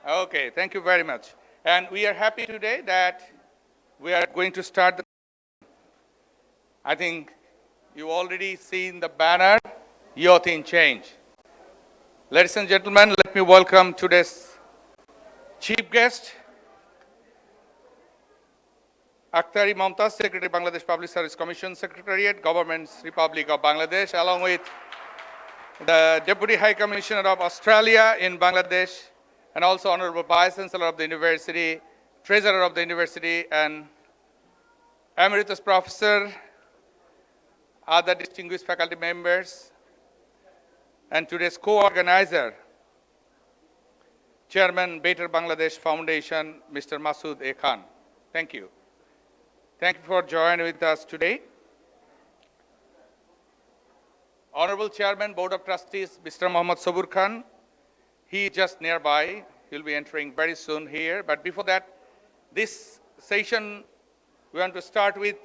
Okay, thank you very much. And we are happy today that we are going to start. I think you already seen the banner, Youth in Change. Ladies and gentlemen, let me welcome today's chief guest, Akhtari Momtaz, Secretary, Bangladesh Public Service Commission Secretariat, Government's Republic of Bangladesh, along with the Deputy High Commissioner of Australia in Bangladesh, and also Honorable Vice Chancellor of the University, Treasurer of the University, and Emeritus Professor, other distinguished faculty members, and today's co-organizer, Chairman, Better Bangladesh Foundation, Mr. Masood A. Khan. Thank you. Thank you for joining with us today. Honorable Chairman, Board of Trustees, Mr. Mohammad Sabur Khan, he is just nearby. He'll be entering very soon here. But before that, this session, we want to start with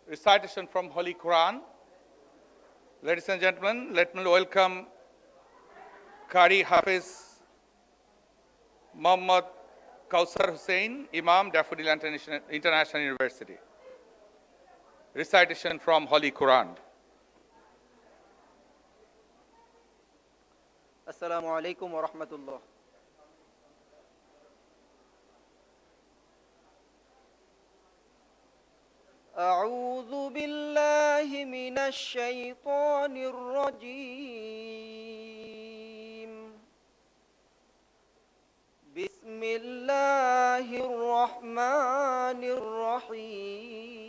recitation from Holy Quran. Ladies and gentlemen, let me welcome Qari Hafiz Muhammad Kausar Hussain, Imam, Daffodil International University. Recitation from Holy Quran. Assalamu alaikum wa rahmatullah. أعوذ بالله من الشيطان الرجيم. بسم الله الرحمن الرحيم.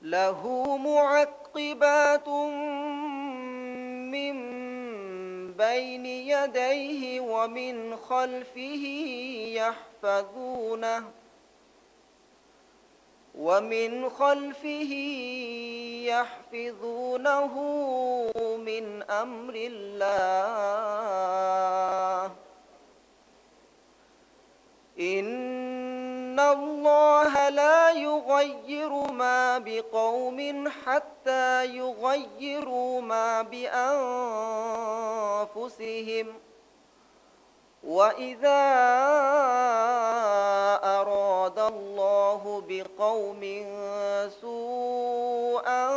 له معقبات من بين يديه ومن خلفه يحفظونه من أمر الله. إن الله لا يغير ما بقوم حتى يغيروا ما بأنفسهم. وإذا أراد الله بقوم سوءا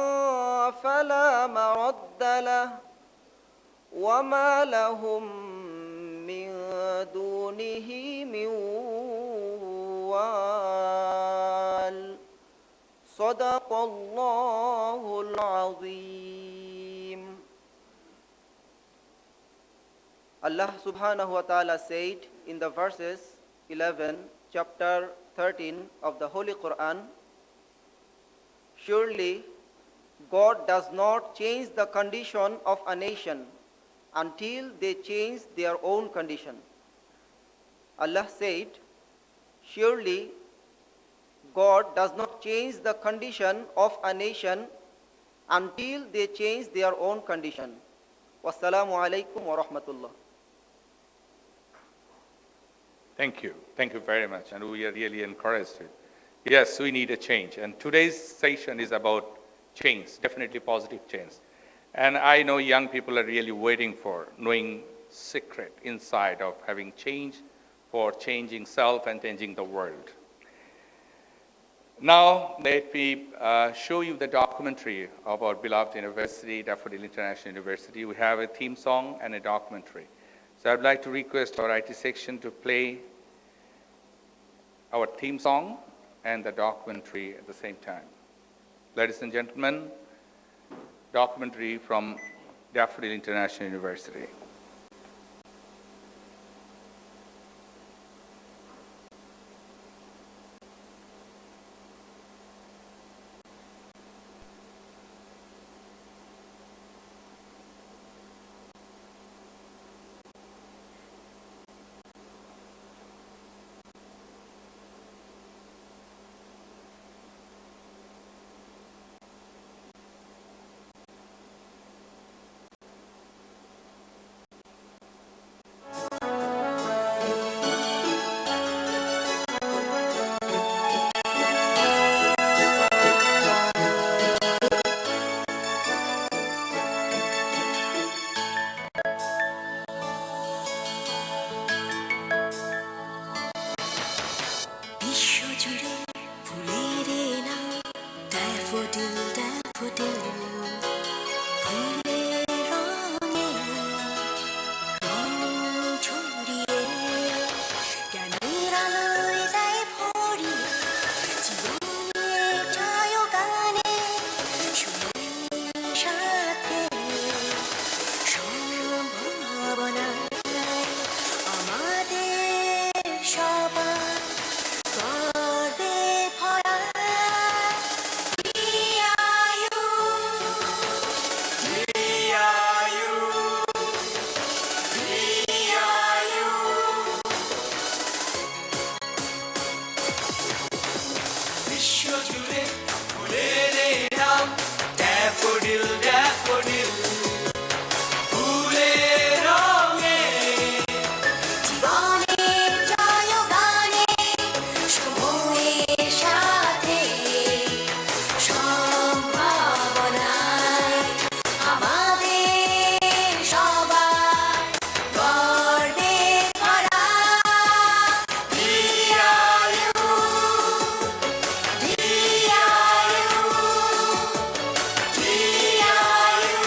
فلا مرد له وما لهم من دونه من وال. صدق الله العظيم. Allah subhanahu wa ta'ala said in the verses 11, chapter 13 of the Holy Quran, surely God does not change the condition of a nation until they change their own condition. Allah said, surely God does not change the condition of a nation until they change their own condition. Wassalamu alaikum wa rahmatullah. Thank you. Thank you very much. And we are really encouraged. Yes, we need a change. And today's session is about change, definitely positive change. And I know young people are really waiting for knowing secret inside of having change for changing self and changing the world. Now, let me show you the documentary of our beloved university, Daffodil International University. We have a theme song and a documentary. So I'd like to request our IT section to play our theme song and the documentary at the same time. Ladies and gentlemen, documentary from Daffodil International University. Daffodil daffodil ফুলের রঙে রং ছড়িয়ে জ্ঞানের আলোয় দেয় ভরিয়ে জীবনের জয়গানে সুরের সাথে সম্ভাবনায় আমাদের সবার গর্বে ভরা বিশ্বজুড়ে ফুলের এই নাম ড্যাফোডিল ড্যাফোডিল ফুলের রঙে জীবনের জয়গানে সময়ের সাথে সম্ভাবনায় আমাদের সবার গর্বে ভরা দীর্ঘায়ু দীর্ঘায়ু দীর্ঘায়ু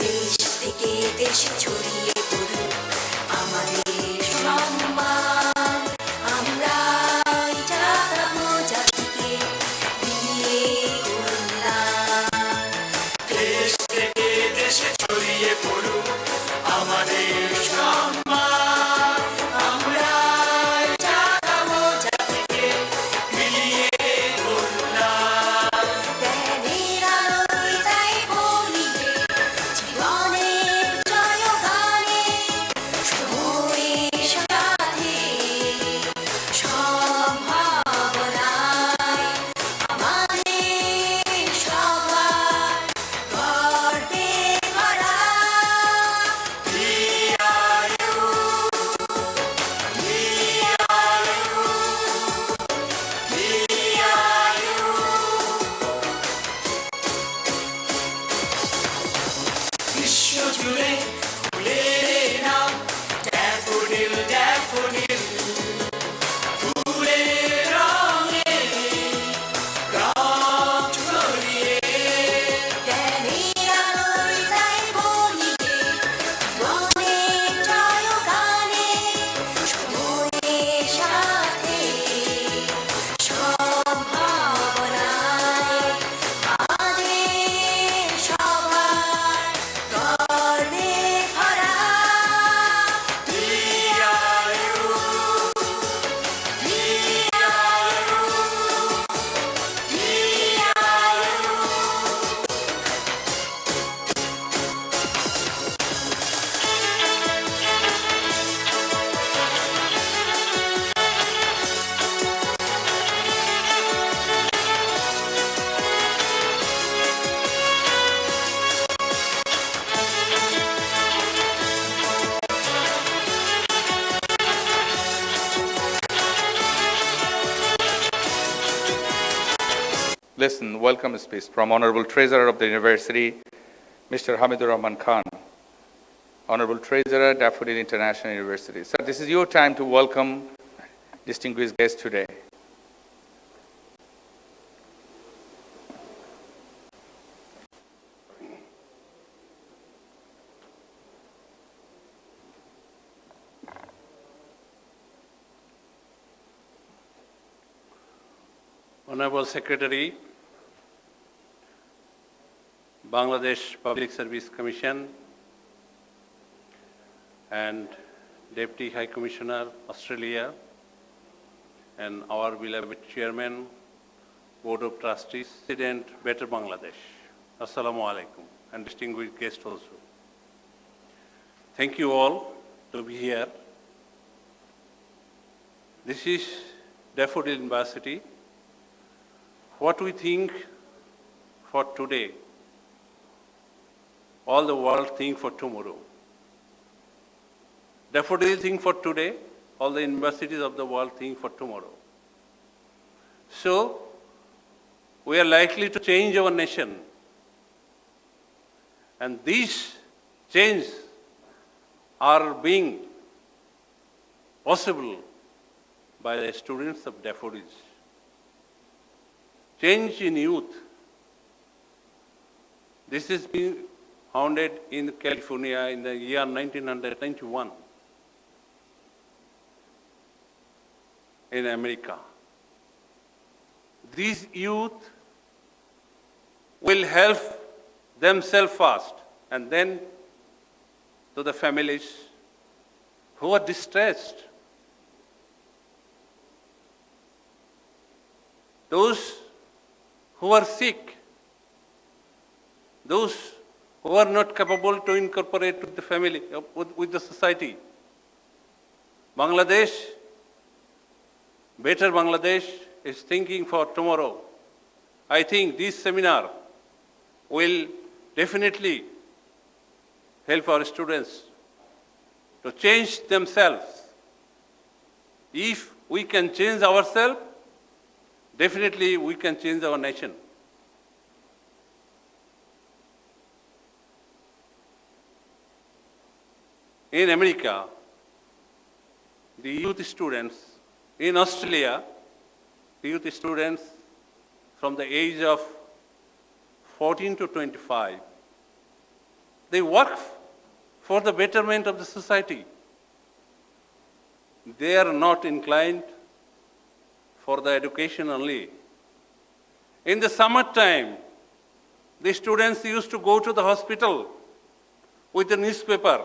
দেশ থেকে দেশে ছড়িয়ে পড়ুক আমাদের সম্মান আমরাই জাগাবো জাতিকে দিয়ে কল্যাণ দেশ থেকে দেশে ছড়িয়ে পড়ুক আমাদের সম্মান আমরা জাগাবো জাতিকে মিলিয়ে কল্যাণ জ্ঞানের আলোয় তাই ভরিয়ে জীবনের জয়গানে সময়ের সাথে সম্ভাবনায় আমাদের সবার গর্বে ভরা দীর্ঘায়ু দীর্ঘায়ু দীর্ঘায়ু বিশ্বজুড়ে ফুলের এই নাম ড্যাফোডিল ড্যাফোডিল ফুলের রঙে রং ছড়িয়ে জ্ঞানের আলোয় তাই ভরিয়ে জীবনের জয়গানে সময়ের সাথে সম্ভাবনায় আমাদের সবার গর্বে ভরা দীর্ঘায়ু দীর্ঘায়ু দীর্ঘায়ু Listen, welcome speech from Honorable Treasurer of the University, Mr. Hamidur Rahman Khan. Honorable Treasurer, Daffodil International University. Sir, this is your time to welcome distinguished guests today. Honorable Secretary, Bangladesh Public Service Commission and Deputy High Commissioner, Australia, and our beloved Chairman, Board of Trustees, President, Better Bangladesh. Assalamu alaikum, and distinguished guests also. Thank you all to be here. This is Daffodil University. What we think for today, all the world think for tomorrow. daffodil think for today, all the universities of the world think for tomorrow. So, we are likely to change our nation. And these changes are being possible by the students of daffodils. Change in youth. This has been founded in California in the year 1991 in America. These youth will help themselves first and then to the families who are distressed. Those who are sick, those who are not capable to incorporate with the family, with the society. Bangladesh, better Bangladesh is thinking for tomorrow. I think this seminar will definitely help our students to change themselves. If we can change ourselves, definitely we can change our nation. In America, the youth students, in Australia, the youth students from the age of 14 to 25, they work for the betterment of the society. They are not inclined for the education only. In the summertime, the students used to go to the hospital with the newspaper.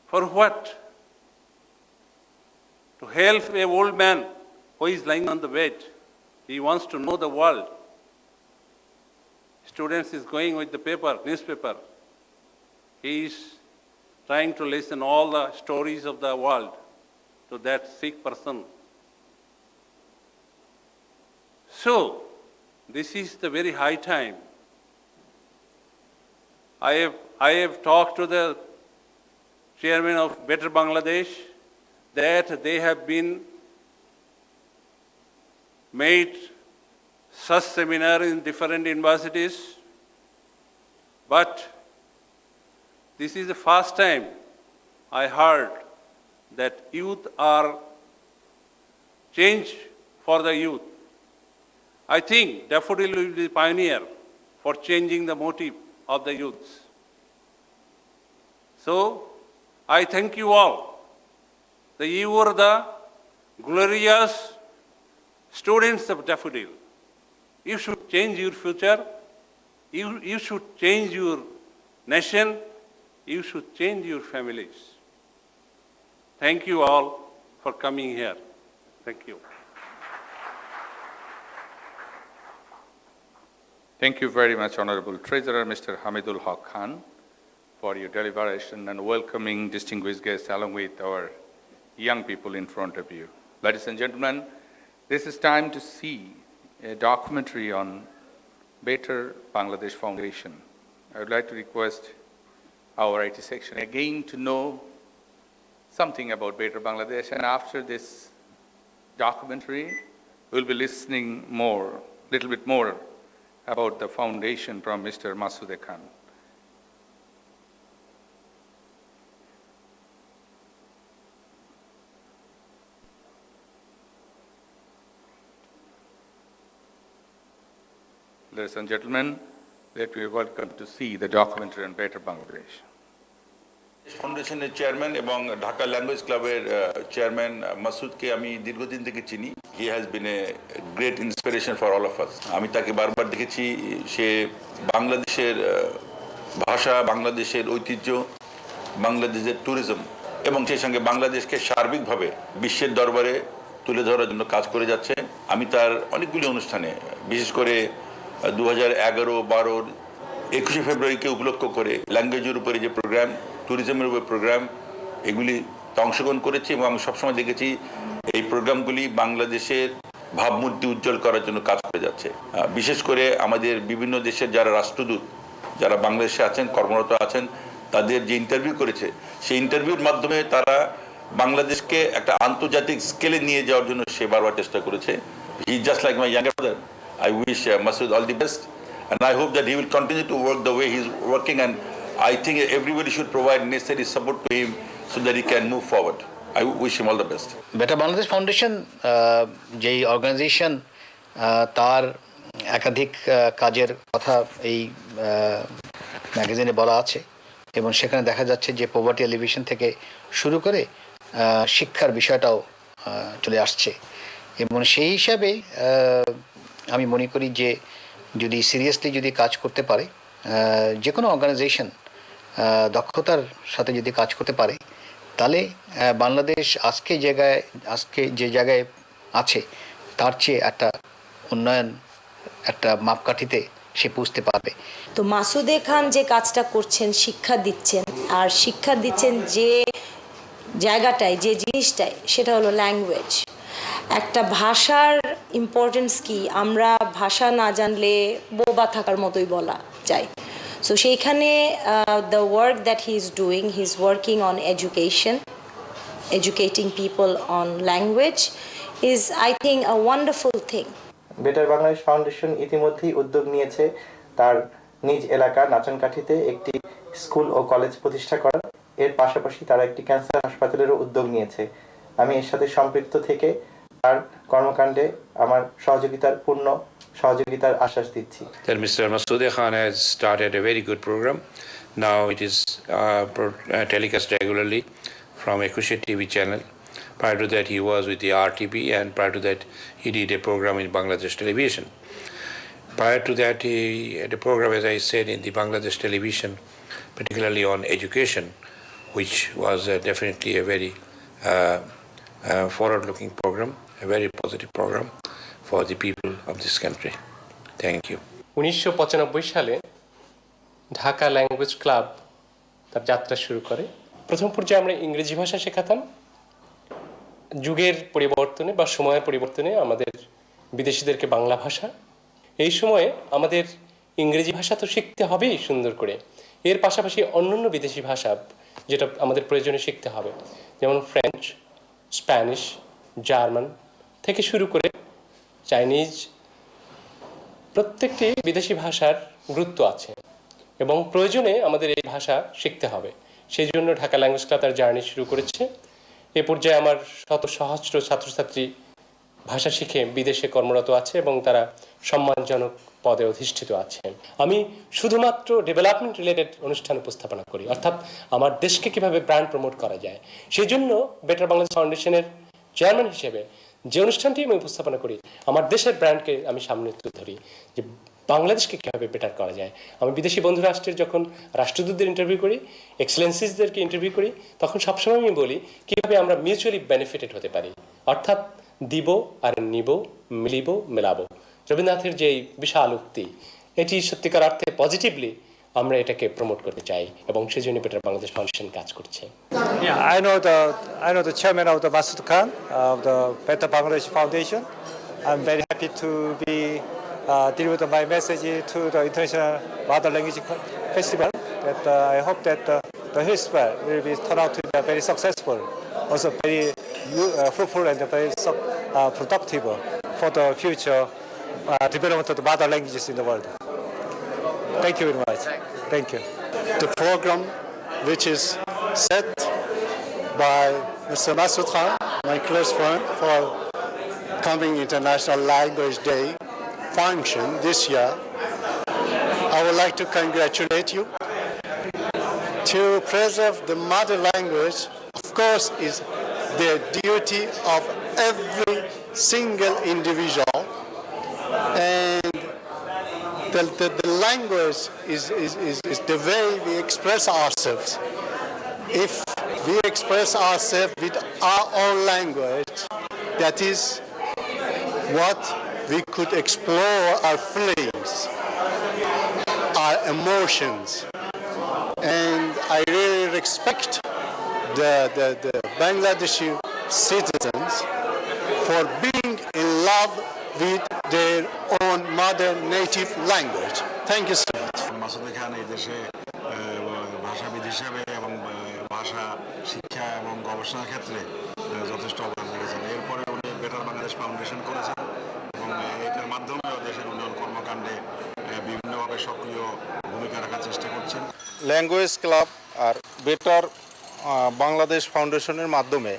For what? To help an old man who is lying on the bed. He wants to know the world. Students is going with the paper, newspaper. He is trying to listen all the stories of the world to that sick person. So, this is the very high time. I have talked to the chairman of Better Bangladesh that they have been made such seminar in different universities, but this is the first time I heard that youth are change for the youth. I think Daffodil will be pioneer for changing the motive of the youths. So, I thank you all. That you are the glorious students of Daffodil. You should change your future. You should change your nation. You should change your families. Thank you all for coming here. Thank you. Thank you very much, Honorable Treasurer Mr. Hamidul Haq Khan, for your deliberation and welcoming distinguished guests along with our young people in front of you. Ladies and gentlemen, this is time to see a documentary on Better Bangladesh Foundation. I would like to request our IT section again to know something about Better Bangladesh, and after this documentary, we'll be listening little bit more about the foundation from Mr. Masude Khan. Ladies and gentlemen, let me welcome to see the documentary on Better Bangladesh. ফাউন্ডেশনের chairman এবং Dhaka language ক্লাবের chairman মাসুদকে আমি দীর্ঘদিন থেকে চিনি। He has been a great inspiration for all of us. আমি তাকে বারবার দেখেছি, সে বাংলাদেশের ভাষা, বাংলাদেশের ঐতিহ্য, বাংলাদেশের ট্যুরিজম এবং সেই সঙ্গে বাংলাদেশকে সার্বিকভাবে বিশ্বের দরবারে তুলে ধরার জন্য কাজ করে যাচ্ছে। আমি তার অনেকগুলি অনুষ্ঠানে, বিশেষ করে 2011-12 21শে ফেব্রুয়ারিকে উপলক্ষ করে ল্যাঙ্গুয়েজের উপরে যে প্রোগ্রাম, ট্যুরিজমের উপরে প্রোগ্রাম, এগুলিতে অংশগ্রহণ করেছি এবং আমি সবসময় দেখেছি এই প্রোগ্রামগুলি বাংলাদেশের ভাবমূর্তি উজ্জ্বল করার জন্য কাজ করে যাচ্ছে। বিশেষ করে আমাদের বিভিন্ন দেশের যারা রাষ্ট্রদূত, যারা বাংলাদেশে আছেন, কর্মরত আছেন, তাদের যে ইন্টারভিউ করেছে সেই ইন্টারভিউর মাধ্যমে তারা বাংলাদেশকে একটা আন্তর্জাতিক স্কেলে নিয়ে যাওয়ার জন্য সে বারবার চেষ্টা করেছে। He just like my younger brother. I wish Masud all the best and I hope that he will continue to work the way he's working, and I think everybody should provide necessary support to him so that he can move forward. I wish him all the best. Better Bangladesh foundation যেই organisation তার একাধিক কাজের কথা এই ম্যাগাজিনে বলা আছে এবং সেখানে দেখা যাচ্ছে যে পভার্টি এলিভেশন থেকে শুরু করে শিক্ষার বিষয়টাও চলে আসছে এবং সেই হিসাবে আমি মনে করি যে যদি সিরিয়াসলি যদি কাজ করতে পারে যে কোনো অর্গানাইজেশন দক্ষতার সাথে যদি কাজ করতে পারে তাহলে বাংলাদেশ আজকে যে জায়গায় আছে তার চেয়ে একটা উন্নয়ন একটা মাপকাঠিতে সে পৌঁছতে পারবে। তো মাসুদে খান যে কাজটা করছেন শিক্ষা দিচ্ছেন আর শিক্ষা দিচ্ছেন যে জায়গাটায় যে জিনিসটায় সেটা হলো ল্যাঙ্গুয়েজ। একটা ভাষার ইম্পর্টেন্স কি আমরা ভাষা না জানলে বোবা থাকার মতোই বলা যায়। সো সেইখানে the work that he is doing he is working on education educating people on language is I think a wonderful thing. Better Bangladesh foundation ইতিমধ্যেই উদ্যোগ নিয়েছে তার নিজ এলাকা নাচানকাঠিতে একটি স্কুল ও কলেজ প্রতিষ্ঠা করার। এর পাশাপাশি তারা একটি ক্যান্সার হাসপাতালেরও উদ্যোগ নিয়েছে। আমি এর সাথে সম্পৃক্ত থেকে তার কর্মকাণ্ডে আমার পূর্ণ সহযোগিতার আশ্বাস দিচ্ছি। That Mr. Masood Khan has started a very good program. Now it is telecast regularly from Ekushe TV channel. Prior to that he was with the RTV, and prior to that he did a program in Bangladesh television. Prior to that he had a program, as I said, in the Bangladesh television, particularly on education, which was definitely a very forward-looking program, a very positive program for the people of this country. Thank you. 1995 সালে Dhaka language club তার যাত্রা শুরু করে। প্রথম পর্যায়ে আমরা ইংরেজি ভাষা শেখাতাম। যুগের পরিবর্তনে বা সময়ের পরিবর্তনে আমাদের বিদেশিদেরকে বাংলা ভাষা, এই সময়ে আমাদের ইংরেজি ভাষা তো শিখতে হবেই সুন্দর করে, এর পাশাপাশি অন্যান্য বিদেশি ভাষা যেটা আমাদের প্রয়োজনে শিখতে হবে, যেমন ফ্রেঞ্চ, স্প্যানিশ, জার্মান থেকে শুরু করে চাইনিজ, প্রত্যেকটি বিদেশি ভাষার গুরুত্ব আছে এবং প্রয়োজনে আমাদের এই ভাষা শিখতে হবে। সেই জন্য ঢাকা ল্যাঙ্গুয়েজ ক্লাব তার জার্নি শুরু করেছে। এ পর্যায়ে আমার শত সহস্র ছাত্রছাত্রী ভাষা শিখে বিদেশে কর্মরত আছে এবং তারা সম্মানজনক পদে অধিষ্ঠিত আছে। আমি শুধুমাত্র ডেভেলপমেন্ট রিলেটেড অনুষ্ঠান উপস্থাপনা করি, অর্থাৎ আমার দেশকে কিভাবে ব্র্যান্ড প্রমোট করা যায়। সেই জন্য বেটার বাংলাদেশ ফাউন্ডেশনের চেয়ারম্যান হিসেবে যে অনুষ্ঠানটি আমি উপস্থাপনা করি, আমার দেশের ব্র্যান্ডকে আমি সামনে তুলে ধরি যে বাংলাদেশকে কীভাবে বেটার করা যায়। আমি বিদেশি বন্ধু রাষ্ট্রের যখন রাষ্ট্রদূতদের ইন্টারভিউ করি, এক্সেলেন্সিসদেরকে ইন্টারভিউ করি, তখন সবসময় আমি বলি কীভাবে আমরা মিউচুয়ালি বেনিফিটেড হতে পারি, অর্থাৎ দিব আর নিব, মিলিব মেলাবো। রবীন্দ্রনাথের যে বিশাল উক্তি, এটি সত্যিকার অর্থে পজিটিভলি আমরা এটাকে প্রমোট করতে চাই এবং সেই জন্য বেটার বাংলাদেশ ফাউন্ডেশন কাজ করছে। I know the chairman of the Masood Khan of the Better Bangladesh Foundation. I'm very happy to be deliver my message to the International Mother Language Festival. That I hope that the festival will be turn out to be very successful, also very fruitful and very productive for the future development of the mother languages in the world. Thank you very much. Thank you. The program which is set by Mr. Masood Khan, my close friend, for coming International Language Day function this year, I would like to congratulate you. To preserve the mother language, of course, is the duty of every single individual, and the language is the way we express ourselves. If we express ourselves with our own language, that is what we could explore our feelings, our emotions. And I really respect the Bangladeshi citizens for being in love with their own mother native language. Thank you so much. Masud খান এই দেশে ভাষাবিদ হিসাবে এবং ভাষা শিক্ষা এবং গবেষণার ক্ষেত্রে যথেষ্ট অবদান রেখেছেন। এরপরে উনি বেটার বাংলাদেশ ফাউন্ডেশন করেছেন এবং এটার মাধ্যমেও দেশের উন্নয়ন কর্মকাণ্ডে বিভিন্নভাবে সক্রিয় ভূমিকা রাখার চেষ্টা করছেন। ল্যাঙ্গুয়েজ ক্লাব আর বেটার বাংলাদেশ ফাউন্ডেশনের মাধ্যমে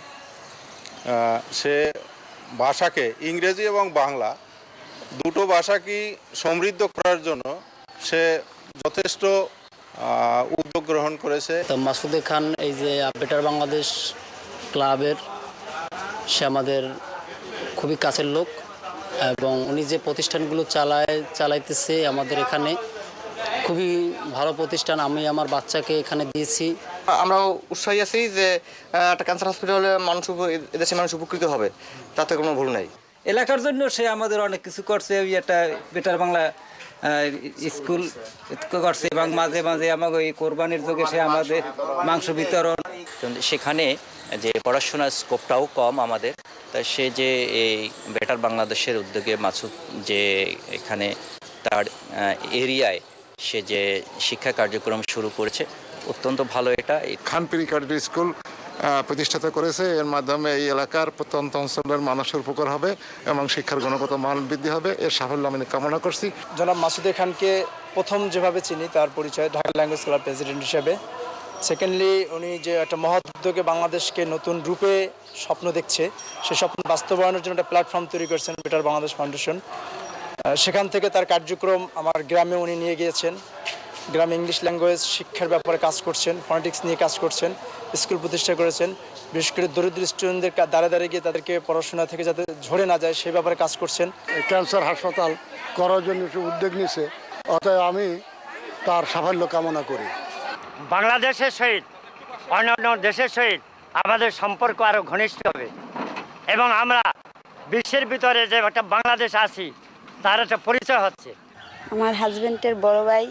সে ভাষাকে ইংরেজি এবং বাংলা দুটো ভাষাকেই সমৃদ্ধ করার জন্য সে যথেষ্ট উদ্যোগ গ্রহণ করেছে। তো মাসুদে খান এই যে বেটার বাংলাদেশ ক্লাবের সে আমাদের খুবই কাছের লোক এবং উনি যে প্রতিষ্ঠানগুলো চালাইতেছে আমাদের এখানে খুবই ভালো প্রতিষ্ঠান। আমি আমার বাচ্চাকে এখানে দিয়েছি। আমরাও উৎসাহী আছি যে একটা ক্যান্সার হসপিটালে মানুষ এদেশের মানুষ উপকৃত হবে, তাতে কোনো ভুল নাই। এলাকার জন্য সে আমাদের অনেক কিছু করছে। ওই একটা বেটার বাংলা স্কুল করছে এবং মাঝে মাঝে আমাকে ওই কোরবানির যোগে সে আমাদের মাংস বিতরণ। সেখানে যে পড়াশোনার স্কোপটাও কম আমাদের, তাই সে যে এই বেটার বাংলাদেশের উদ্যোগে মাসুদ যে এখানে তার এরিয়ায় সে যে শিক্ষা কার্যক্রম শুরু করেছে অত্যন্ত ভালো। এটা খান প্রি ক্যাডেট স্কুল প্রতিষ্ঠাতা করেছে। এর মাধ্যমে এই এলাকার প্রত্যন্ত অঞ্চলের মানুষের উপকার হবে এবং শিক্ষার গুণগত মান বৃদ্ধি হবে। এর সাফল্য আমি কামনা করছি। জনাব মাসুদে খানকে প্রথম যেভাবে চিনি তার পরিচয় ঢাকা ল্যাঙ্গুয়েজ ক্লাব প্রেসিডেন্ট হিসেবে। সেকেন্ডলি উনি যে একটা মহৎ উদ্যোগে বাংলাদেশকে নতুন রূপে স্বপ্ন দেখছে, সেই স্বপ্ন বাস্তবায়নের জন্য একটা প্ল্যাটফর্ম তৈরি করেছেন বেটার বাংলাদেশ ফাউন্ডেশন। সেখান থেকে তার কার্যক্রম আমার গ্রামে উনি নিয়ে গিয়েছেন। গ্রামে ইংলিশ ল্যাঙ্গুয়েজ শিক্ষার ব্যাপারে কাজ করছেন, ফনেটিক্স নিয়ে কাজ করছেন, স্কুল প্রতিষ্ঠা করেছেন। বিশেষ করে দরিদ্র স্টুডেন্টদের দাঁড়ে গিয়ে তাদেরকে পড়াশোনা থেকে যাতে ঝরে না যায় সেই ব্যাপারে কাজ করছেন। ক্যান্সার হাসপাতাল করার জন্য একটু উদ্যোগ নিয়েছে, অতএব আমি তার সাফল্য কামনা করি। বাংলাদেশের সহিত অন্যান্য দেশের সহিত আমাদের সম্পর্ক আরও ঘনিষ্ঠ হবে এবং আমরা বিশ্বের ভিতরে যে একটা বাংলাদেশ আছি তার একটা পরিচয় হচ্ছে। আমার হাজব্যান্ডের বড় ভাই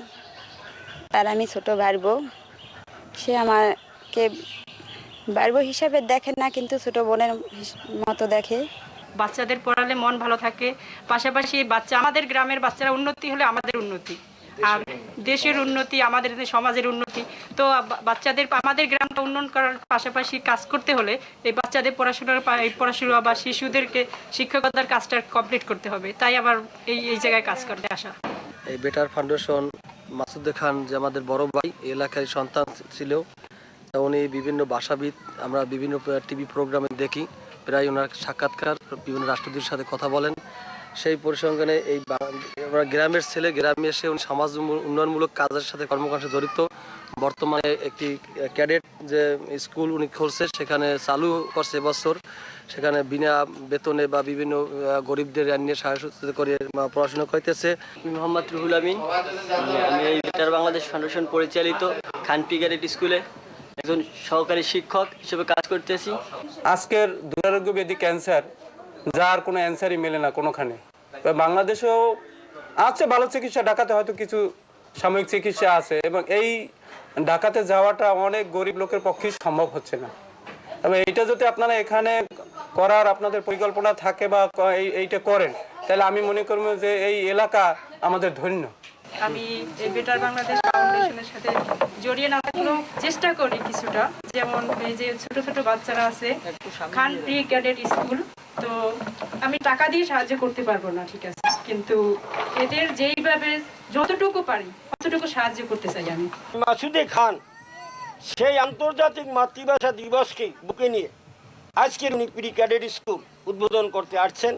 আর আমি ছোট ভাই বউ। সে আমাকে ভাই বউ হিসাবে দেখে না, কিন্তু ছোট বোনের মতো দেখে। বাচ্চাদের পড়ালে মন ভালো থাকে, পাশাপাশি আমাদের গ্রামের বাচ্চারা উন্নতি হলে আমাদের উন্নতি, আর দেশের উন্নতি, আমাদের সমাজের উন্নতি। তো বাচ্চাদের আমাদের গ্রামটা উন্নয়ন করার পাশাপাশি কাজ করতে হলে এই বাচ্চাদের পড়াশোনা বা শিশুদেরকে শিক্ষকতার কাজটা কমপ্লিট করতে হবে। তাই আবার এই জায়গায় কাজ করতে আসা। এই বেটার ফাউন্ডেশন মাসুদে খান যে আমাদের বড় ভাই, এলাকার সন্তান ছিল। উনি বিভিন্ন ভাষাবিদ, আমরা বিভিন্ন টিভি প্রোগ্রামে দেখি, প্রায় ওনার সাক্ষাৎকার, বিভিন্ন রাষ্ট্রদূতের সাথে কথা বলেন। সেই পরিসংখ্যানে এই গ্রামের ছেলে গ্রামে এসে উনি সমাজ উন্নয়নমূলক কাজের সাথে কর্মকাণ্ডে জড়িত। বর্তমানে একটি ক্যাডেট যে স্কুল উনি খুলছে, সেখানে চালু করছে এবছর। সেখানে বিনা বেতনে বা বিভিন্ন গরিবদের নিয়ে সাহায্য করে পড়াশোনা করতেছে। মোহাম্মদ রুহুল আমিন, আমি এই বেটার বাংলাদেশ ফাউন্ডেশন পরিচালিত খানপি ক্যাডেট স্কুলে একজন সহকারী শিক্ষক হিসেবে কাজ করতেছি। আজকের দুরারোগ্য ব্যাধি ক্যান্সার, যার কোনো অ্যান্সারই মেলে না কোনোখানে। বাংলাদেশেও আছে ভালো চিকিৎসা, ঢাকাতে হয়তো কিছু সাময়িক চিকিৎসা আছে, এবং এই ঢাকাতে যাওয়াটা অনেক গরিব লোকের পক্ষে সম্ভব হচ্ছে না। তবে এইটা যদি আপনারা এখানে করার আপনাদের পরিকল্পনা থাকে বা এইটা করেন, তাহলে আমি মনে করব যে এই এলাকা আমাদের ধন্য। আমি এই বেটার বাংলাদেশ ফাউন্ডেশনের সাথে জড়িয়ে না থাকলেও চেষ্টা করি কিছুটা। যেমন এই যে ছোট ছোট বাচ্চারা আছে, খান প্রি ক্যাডেট স্কুল, তো আমি টাকা দিয়ে সাহায্য করতে পারবো না, ঠিক আছে, কিন্তু এদের যেইভাবে যতটুকু পারি ততটুকু সাহায্য করতে চাই আমি। মাসুদে খান সেই আন্তর্জাতিক মাতৃভাষা দিবসকে বুকে নিয়ে আজকের উনি প্রি ক্যাডেট স্কুল উদ্বোধন করতে আসছেন।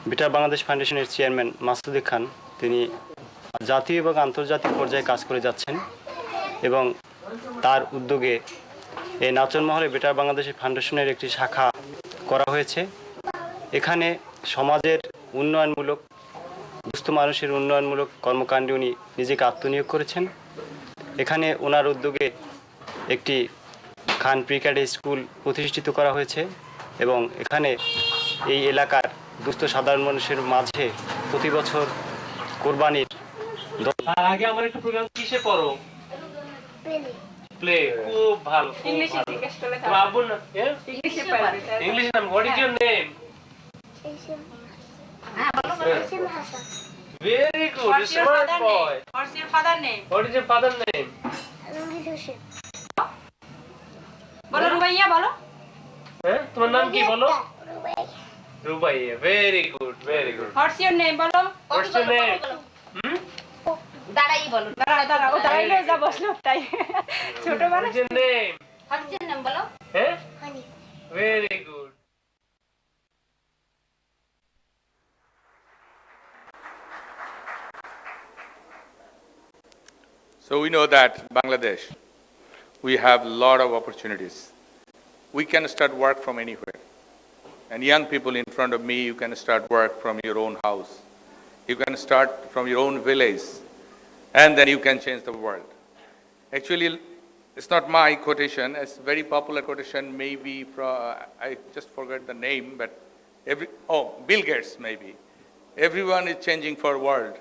বেটার বাংলাদেশ ফাউন্ডেশনের চেয়ারম্যান মাসুদে খান, তিনি জাতীয় এবং আন্তর্জাতিক পর্যায়ে কাজ করে যাচ্ছেন এবং তার উদ্যোগে এই নাচন মহলে বেটার বাংলাদেশের ফাউন্ডেশনের একটি শাখা করা হয়েছে। এখানে সমাজের উন্নয়নমূলক, দুস্থ মানুষের উন্নয়নমূলক কর্মকাণ্ডে উনি নিজেকে আত্মনিয়োগ করেছেন। এখানে ওনার উদ্যোগে একটি খান প্রি ক্যাডেট স্কুল প্রতিষ্ঠিত করা হয়েছে এবং এখানে এই এলাকার দুস্থ সাধারণ মানুষের মাঝে প্রতি বছর কোরবানির আগে আমার একটা প্রোগ্রাম কিসে পড়ো? প্লে। খুব ভালো, ইংলিশে জিজ্ঞেস করলে তো আব্বু না ইংলিশে পারবে। ইংলিশ নাম, হোয়াট ইজ ইওর নেম? হ্যাঁ বলো বলো। Very good, smart boy. What's your father name? What is your father name? Rangit Hossain. Rubaiya বলো। হ্যাঁ, তোমার নাম কি বলো? Rubaiya. Very good, very good. What's your name বলো। What's your name? দাঁড়াই বলো। দাঁড়াও, দাঁড়াইলে যা বসলো তাই। ছোট মানুষ। What's your name? What's your name বলো। হ্যাঁ, very good. So we know that Bangladesh, we have a lot of opportunities. We can start work from anywhere. And young people in front of me, you can start work from your own house. You can start from your own village, and then you can change the world. Actually, it's not my quotation, it's a very popular quotation, maybe from, I just forgot the name, but Bill Gates maybe. Everyone is changing for world,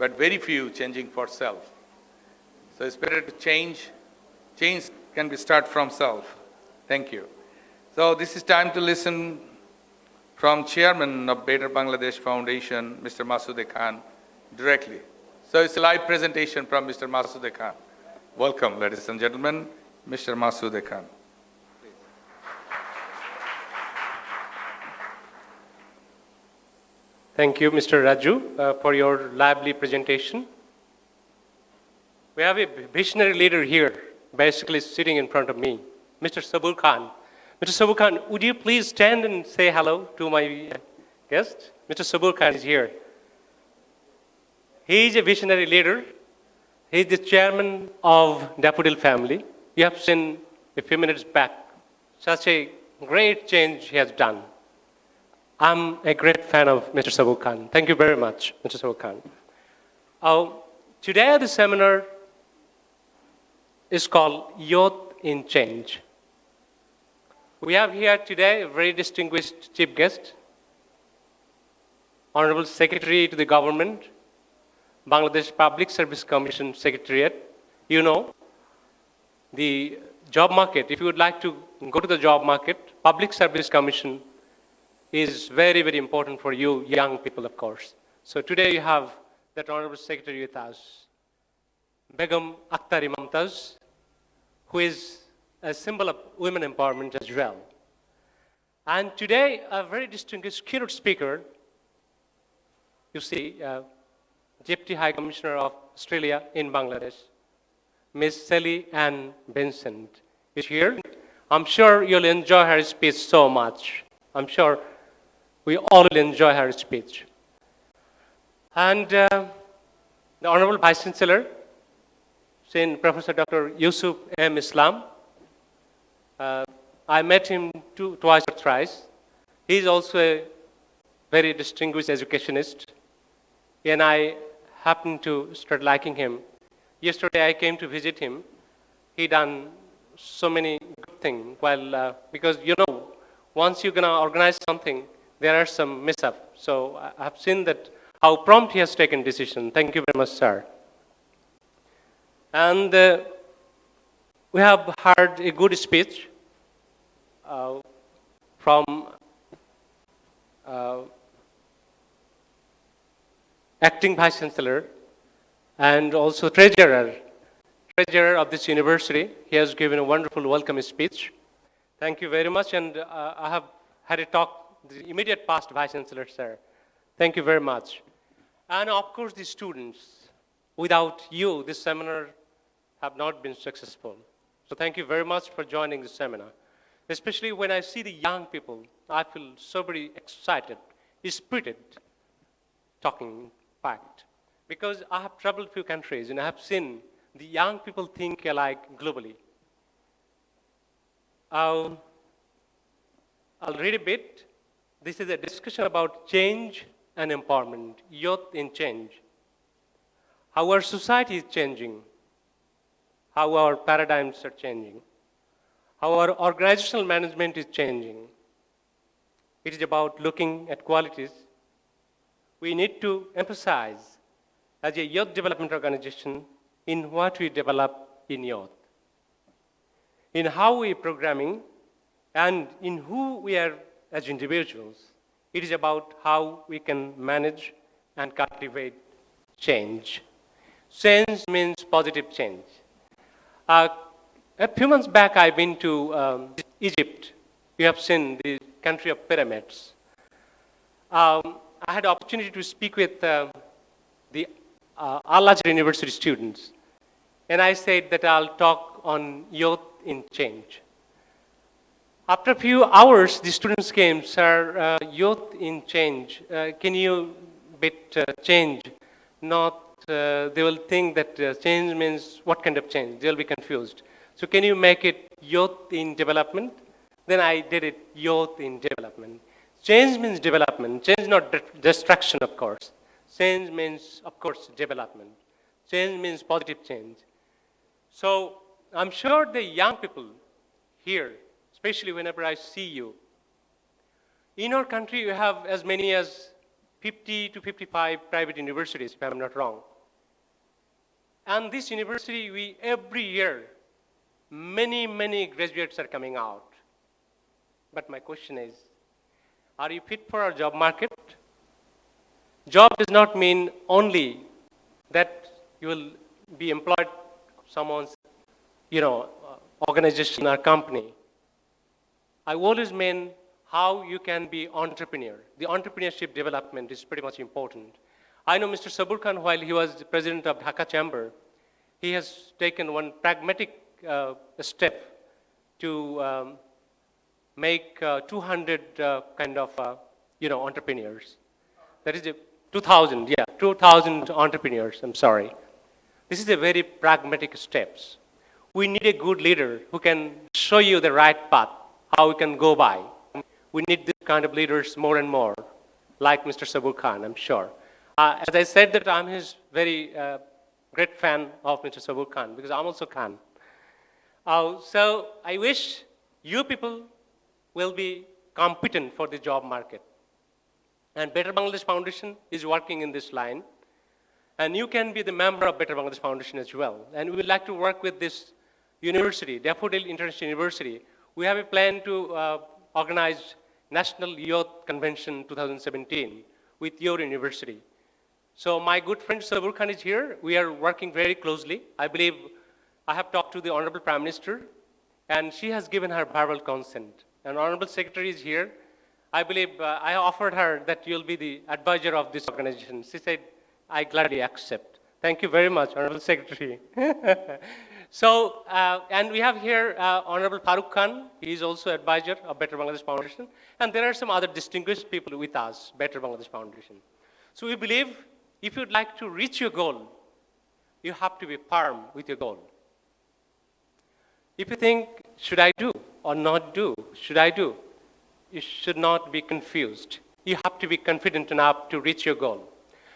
but very few changing for self. So it's better to change. Change can be start from self. Thank you. So this is time to listen from Chairman of Better Bangladesh Foundation, Mr. Masude Khan, directly. So it's a live presentation from Mr. Masude Khan. Welcome, ladies and gentlemen, Mr. Masude Khan. Thank you, Mr. Raju, for your lively presentation. We have a visionary leader here, basically sitting in front of me, Mr. Sabur Khan. Mr. Sabur Khan, would you please stand and say hello to my guest? Mr. Sabur Khan is here. He is a visionary leader. He is the chairman of Daffodil family. You have seen a few minutes back such a great change he has done. I'm a great fan of Mr. Sabur Khan. Thank you very much, Mr. Sabur Khan. Today the seminar is called Youth in Change. We have here today a very distinguished chief guest, Honorable Secretary to the Government, Bangladesh Public Service Commission Secretariat. You know, the job market, if you would like to go to the job market, Public Service Commission is very, very important for you young people, of course. So today you have that Honorable Secretary with us, Begum Akhtari Mumtaz, who is a symbol of women empowerment as well. And today, a very distinguished keynote speaker, you see, Deputy High Commissioner of Australia in Bangladesh, Ms. Sally Ann Vincent is here. I'm sure you'll enjoy her speech so much. I'm sure we all will enjoy her speech. And the Honorable Vice Chancellor, Professor Dr. Yusuf M. Islam. I met him twice or thrice. He is also a very distinguished educationist, and I happened to start liking him. Yesterday I came to visit him. He done so many good things. Because you know, once you're gonna organize something, there are some mishap. So I have seen that how prompt he has taken decision. Thank you very much, sir. And we have heard a good speech from Acting Vice Chancellor and also Treasurer of this university. He has given a wonderful welcome speech. Thank you very much. And I have had a talk with the immediate past Vice Chancellor, sir. Thank you very much. And of course, the students. Without you, this seminar have not been successful. So thank you very much for joining the seminar. Especially when I see the young people, I feel so very excited, spirited, talking fact. Because I have traveled few countries and I have seen the young people think alike globally. I'll read a bit. This is a discussion about change and empowerment, youth in change. How our society is changing, how our paradigms are changing, how our organizational management is changing. It is about looking at qualities we need to emphasize as a youth development organization in what we develop in youth, in how we are programming, and in who we are as individuals. It is about how we can manage and cultivate change. Change means positive change. A few months back, I've been to Egypt. You have seen the country of pyramids. I had the opportunity to speak with the Al-Azhar University students, and I said that I'll talk on youth in change. After a few hours, the students came, sir, youth in change. Can you bit change? Not, they will think that change means what kind of change? They'll be confused. So can you make it youth in development? Then I did it youth in development. Change means development. Change not destruction, of course. Change means, of course, development. Change means positive change. So I'm sure the young people here, especially whenever I see you, in our country you have as many as 50 to 55 private universities, if I'm not wrong. And this university, every year, many graduates are coming out. But my question is, are you fit for our job market? Job does not mean only that you will be employed someone's, organization or company. I always mean how you can be entrepreneur. The entrepreneurship development is pretty much important. I know Mr. Sabur Khan, while he was the president of Dhaka Chamber, he has taken one pragmatic step to make 200 entrepreneurs. That is 2,000 entrepreneurs, I'm sorry. This is a very pragmatic steps. We need a good leader who can show you the right path, how we can go by. We need this kind of leaders more and more, like Mr. Sabur Khan, I'm sure. As I said that I'm his very great fan of Mr. Sabur Khan, because I'm also Khan. So I wish you people will be competent for the job market. And Better Bangladesh Foundation is working in this line. And you can be the member of Better Bangladesh Foundation as well. And we would like to work with this university, Daffodil International University. We have a plan to organize National Youth Convention 2017 with your university. So my good friend Sabur Khan is here. We are working very closely. I believe I have talked to the Honorable Prime Minister, and she has given her verbal consent. And Honorable Secretary is here. I believe I offered her that you'll be the advisor of this organization. She said, I gladly accept. Thank you very much, Honorable Secretary. So, and we have here Honorable Farooq Khan. He is also advisor of Better Bangladesh Foundation. And there are some other distinguished people with us, Better Bangladesh Foundation. So we believe if you'd like to reach your goal, you have to be firm with your goal. If you think, should I do or not do? Should I do? You should not be confused. You have to be confident enough to reach your goal.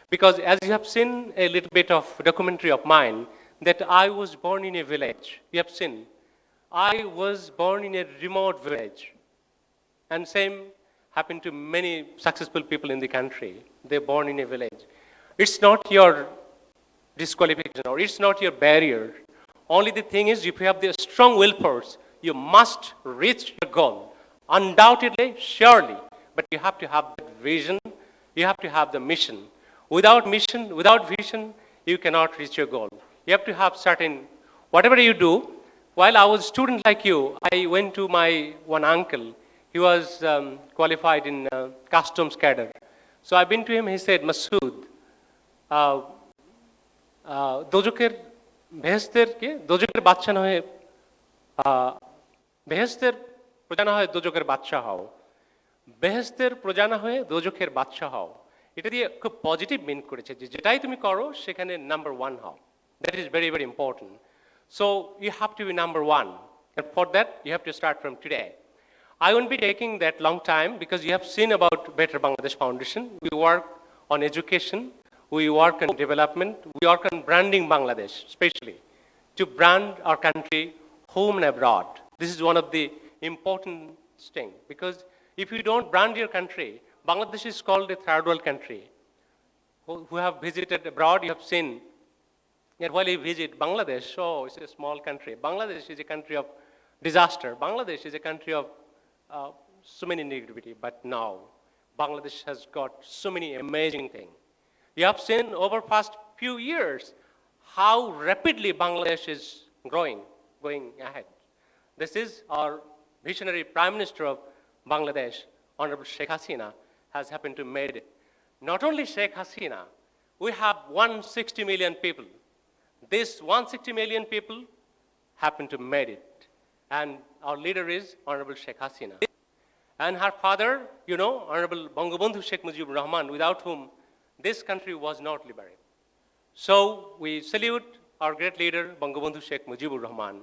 Because as you have seen a little bit of documentary of mine, that I was born in a village. You have seen. I was born in a remote village. And same happened to many successful people in the country. They're born in a village. It's not your disqualification or it's not your barrier. Only the thing is, if you have the strong will force, you must reach your goal. Undoubtedly, surely. But you have to have that vision. You have to have the mission. Without mission, without vision, you cannot reach your goal. You have to have certain, whatever you do. While I was a student like you, I went to my one uncle. He was qualified in customs cadre. So I've been to him, he said, Masood, দোজকের বেহেশতেরকে দোজকের বাদশা না হয়ে বেহেশতের প্রজা না হয় দোজকের বাদশা হও বেহেশতের প্রজা না হয়ে দোজকের বাদশা হও এটা দিয়ে খুব পজিটিভ মিন করেছে যে যেটাই তুমি করো সেখানে নাম্বার 1 হও that is very very important so you have to be number 1 and for that you have to start from today I won't be taking that long time because you have seen about Better Bangladesh Foundation we work on education we work on development, we work on branding Bangladesh, especially to brand our country home and abroad. This is one of the important things because if you don't brand your country, Bangladesh is called a third world country. Who have visited abroad, you have seen that while you visit Bangladesh, oh, it's a small country. Bangladesh is a country of disaster. Bangladesh is a country of so many negativity, but now Bangladesh has got so many amazing things. You have seen over past few years how rapidly Bangladesh is growing. going ahead. This is our visionary Prime Minister of Bangladesh, Honorable Sheikh Hasina, has happened to made it. Not only Sheikh Hasina, we have 160 million people. This 160 million people happen to made it. And our leader is Honorable Sheikh Hasina. And her father, you know, Honorable Bangabandhu Sheikh Mujibur Rahman, without whom this country was not liberated. So we salute our great leader, Bangabandhu Sheikh Mujibur Rahman.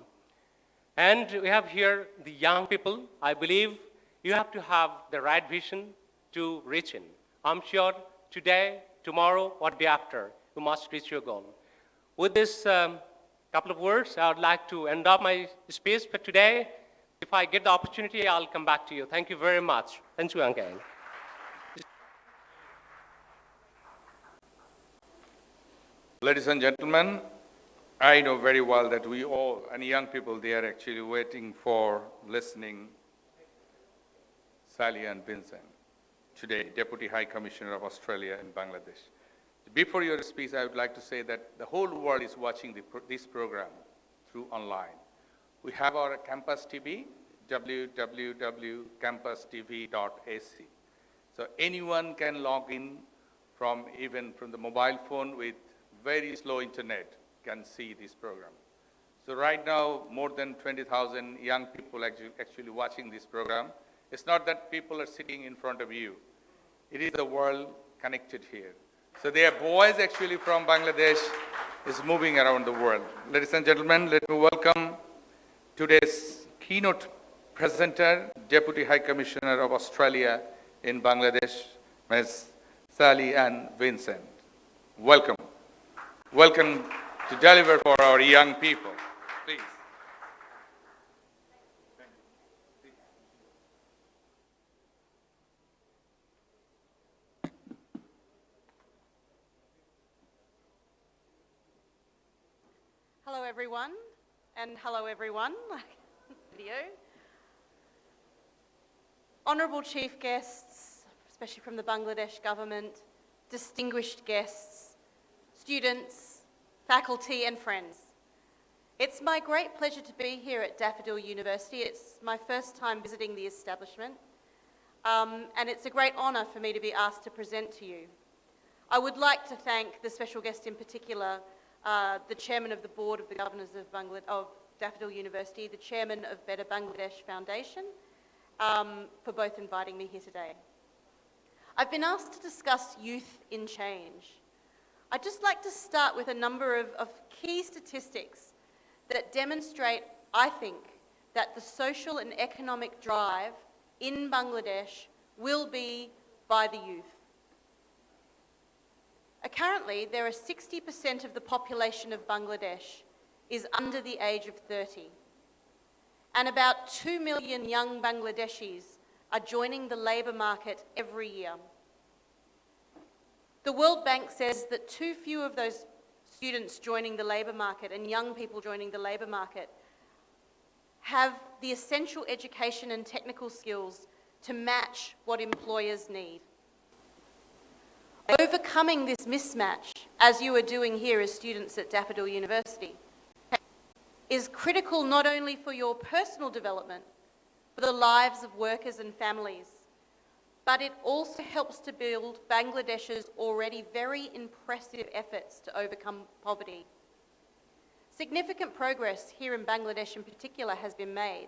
And we have here the young people. I believe you have to have the right vision to reach in. I'm sure today, tomorrow, or day after, you must reach your goal. With this couple of words, I would like to end up my speech for today. If I get the opportunity, I'll come back to you. Thank you very much. Thank you again. Ladies and gentlemen, I know very well that we all, and young people, they are actually waiting for listening Sally and Vincent, today Deputy High Commissioner of Australia in Bangladesh. Before your speech, I would like to say that the whole world is watching this program through online. We have our Campus TV, www.campustv.ac. So anyone can log in even from the mobile phone with very slow internet can see this program. So right now, more than 20,000 young people actually watching this program. It's not that people are sitting in front of you. It is the world connected here. So their voice actually from Bangladesh is moving around the world. Ladies and gentlemen, let me welcome today's keynote presenter, Deputy High Commissioner of Australia in Bangladesh, Ms. Sally Ann Vincent. Welcome. Welcome to deliver for our young people. Please. Hello everyone, and hello everyone. Video. Honourable Chief Guests, especially from the Bangladesh government, distinguished guests, students, faculty and friends. It's my great pleasure to be here at Daffodil University. It's my first time visiting the establishment, and it's a great honour for me to be asked to present to you. I would like to thank the special guest in particular, the Chairman of the Board of the Governors of Daffodil University, the Chairman of Better Bangladesh Foundation, for both inviting me here today. I've been asked to discuss youth in change. I'd just like to start with a number of key statistics that demonstrate, I think, that the social and economic drive in Bangladesh will be by the youth. Currently, there are 60% of the population of Bangladesh is under the age of 30. And about 2 million young Bangladeshis are joining the labour market every year. The World Bank says that too few of those students joining the labour market and young people joining the labour market have the essential education and technical skills to match what employers need. Overcoming this mismatch, as you are doing here as students at Daffodil University, is critical not only for your personal development, for the lives of workers and families, but it also helps to build Bangladesh's already very impressive efforts to overcome poverty. Significant progress here in Bangladesh in particular has been made.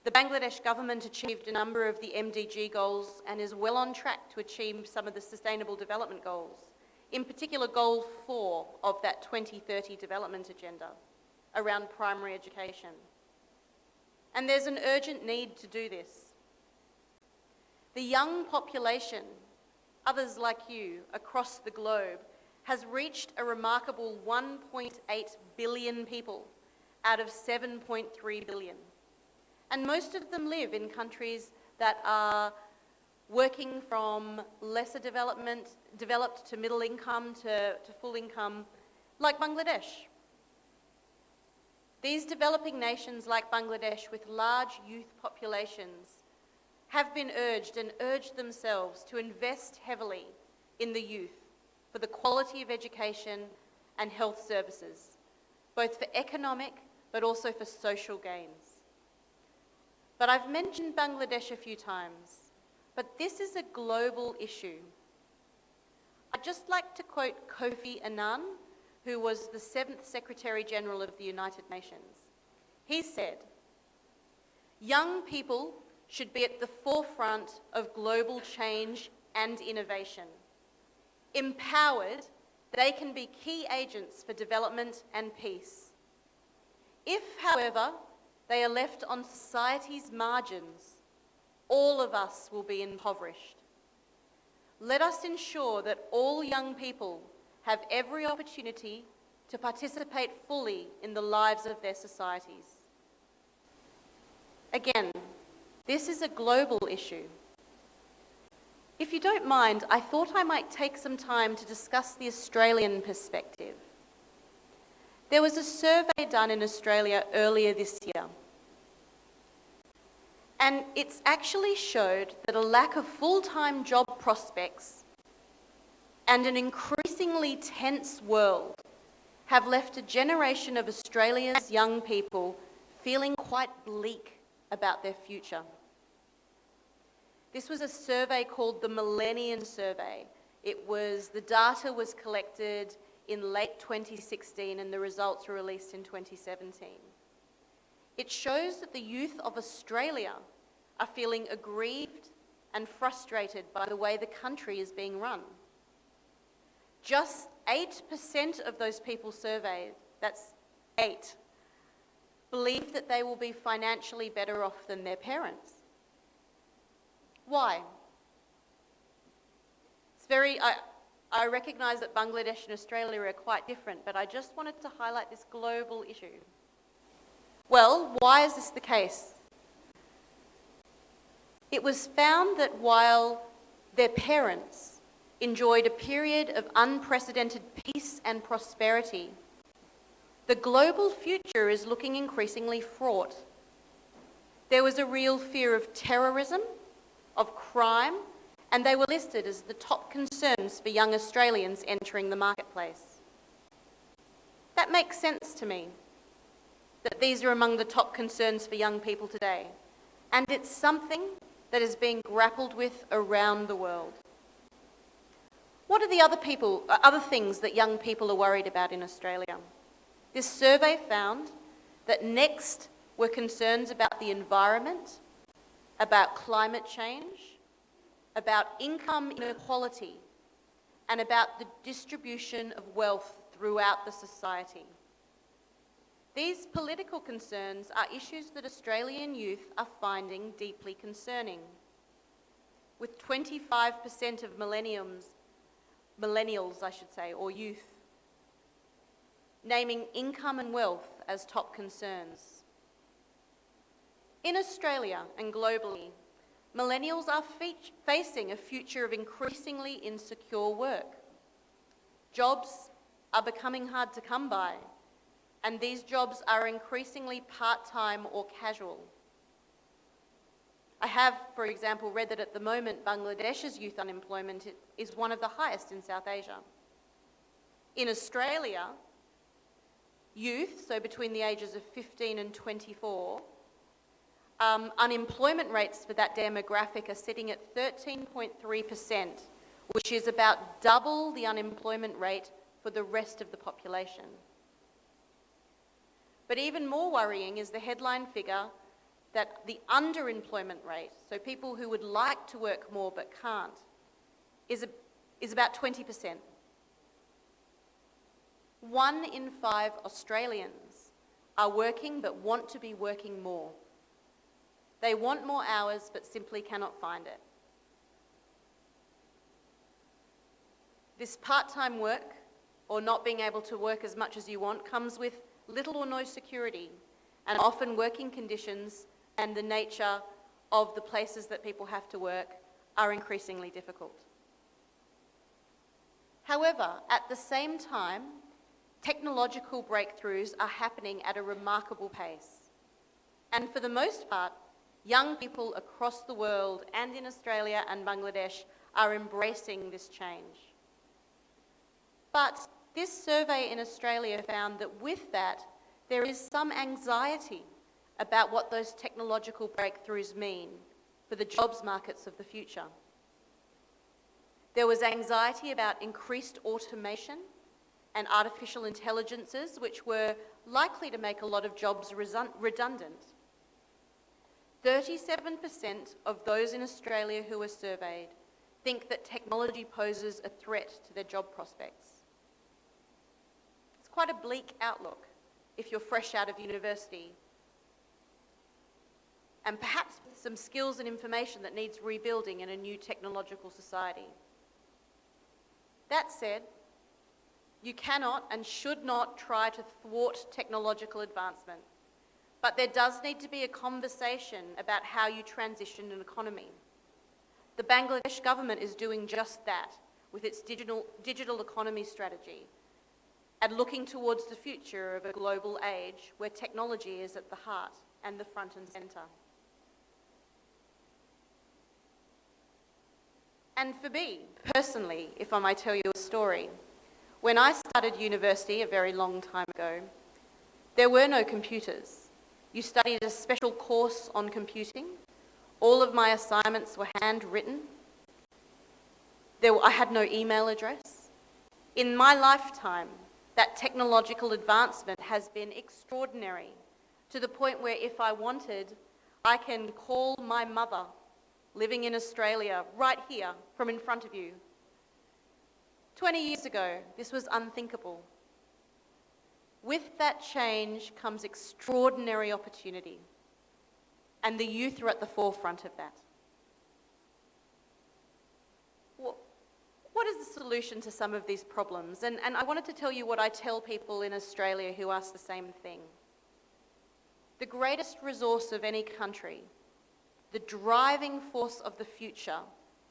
The Bangladesh government achieved a number of the MDG goals and is well on track to achieve some of the Sustainable Development Goals, in particular Goal 4 of that 2030 development agenda around primary education. And there's an urgent need to do this. The young population, others like you across the globe, has reached a remarkable 1.8 billion people out of 7.3 billion. And most of them live in countries that are working from lesser developed to middle income to full income, like Bangladesh. These developing nations like Bangladesh with large youth populations have been urged and urged themselves to invest heavily in the youth for the quality of education and health services, both for economic but also for social gains. But I've mentioned Bangladesh a few times, but this is a global issue. I'd just like to quote Kofi Annan, who was the 7th Secretary General of the United Nations. He said, "Young people should be at the forefront of global change and innovation. Empowered, they can be key agents for development and peace. If, however, they are left on society's margins, all of us will be impoverished. Let us ensure that all young people have every opportunity to participate fully in the lives of their societies." Again, this is a global issue. If you don't mind, I thought I might take some time to discuss the Australian perspective. There was a survey done in Australia earlier this year, and it's actually showed that a lack of full-time job prospects and an increasingly tense world have left a generation of Australia's young people feeling quite bleak about their future. This was a survey called the Millennium Survey. The data was collected in late 2016 and the results were released in 2017. It shows that the youth of Australia are feeling aggrieved and frustrated by the way the country is being run. Just 8% of those people surveyed, that's 8, believe that they will be financially better off than their parents. Why? I recognise that Bangladesh and Australia are quite different, but I just wanted to highlight this global issue. Well, why is this the case? It was found that while their parents enjoyed a period of unprecedented peace and prosperity, the global future is looking increasingly fraught. There was a real fear of terrorism, of crime, and they were listed as the top concerns for young Australians entering the marketplace. That makes sense to me, that these are among the top concerns for young people today, and it's something that is being grappled with around the world. What are the other things that young people are worried about in Australia? This survey found that next were concerns about the environment, about climate change, about income inequality, and about the distribution of wealth throughout the society. These political concerns are issues that Australian youth are finding deeply concerning, with 25% of millennials, or youth, naming income and wealth as top concerns. In Australia and globally, millennials are facing a future of increasingly insecure work. Jobs are becoming hard to come by, and these jobs are increasingly part-time or casual. I have, for example, read that at the moment Bangladesh's youth unemployment is one of the highest in South Asia. In Australia, youth, so between the ages of 15 and 24, unemployment rates for that demographic are sitting at 13.3%, which is about double the unemployment rate for the rest of the population. But even more worrying is the headline figure that the underemployment rate, so people who would like to work more but can't, is about 20%. 1 in 5 Australians are working but want to be working more. They want more hours but simply cannot find it. This part-time work, or not being able to work as much as you want, comes with little or no security, and often working conditions and the nature of the places that people have to work are increasingly difficult. However, at the same time, technological breakthroughs are happening at a remarkable pace. And for the most part, young people across the world and in Australia and Bangladesh are embracing this change. But this survey in Australia found that with that, there is some anxiety about what those technological breakthroughs mean for the jobs markets of the future. There was anxiety about increased automation and artificial intelligences, which were likely to make a lot of jobs redundant. 37% of those in Australia who were surveyed think that technology poses a threat to their job prospects. It's quite a bleak outlook if you're fresh out of university and perhaps with some skills and information that needs rebuilding in a new technological society. That said, you cannot and should not try to thwart technological advancement, but there does need to be a conversation about how you transition an economy. The Bangladesh government is doing just that with its digital economy strategy and looking towards the future of a global age where technology is at the heart and the front and centre. And for me, personally, if I might tell you a story, when I started university a very long time ago, there were no computers. You studied a special course on computing. All of my assignments were handwritten. I had no email address. In my lifetime, that technological advancement has been extraordinary, to the point where if I wanted, I can call my mother living in Australia right here from in front of you. 20 years ago, this was unthinkable. With that change comes extraordinary opportunity, and the youth are at the forefront of that. What is the solution to some of these problems? And I wanted to tell you what I tell people in Australia who ask the same thing. The greatest resource of any country, the driving force of the future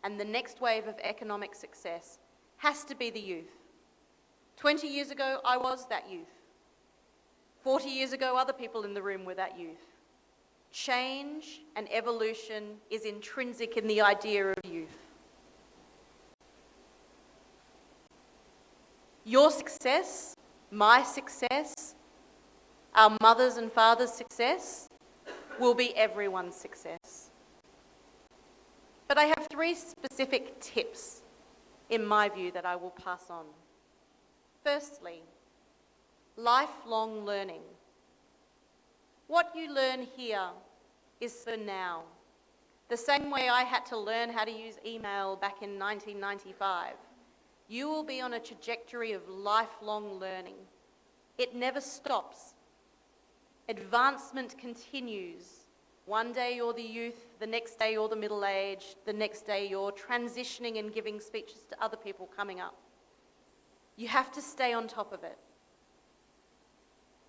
and the next wave of economic success has to be the youth. 20 years ago, I was that youth. 40 years ago, other people in the room were that youth. Change and evolution is intrinsic in the idea of youth. Your success, my success, our mothers' and fathers' success will be everyone's success. But I have 3 specific tips, in my view, that I will pass on. Firstly, lifelong learning. What you learn here is for now. The same way I had to learn how to use email back in 1995. You will be on a trajectory of lifelong learning. It never stops. Advancement continues. One day you're the youth, the next day you're the middle-aged, the next day you're transitioning and giving speeches to other people coming up. You have to stay on top of it.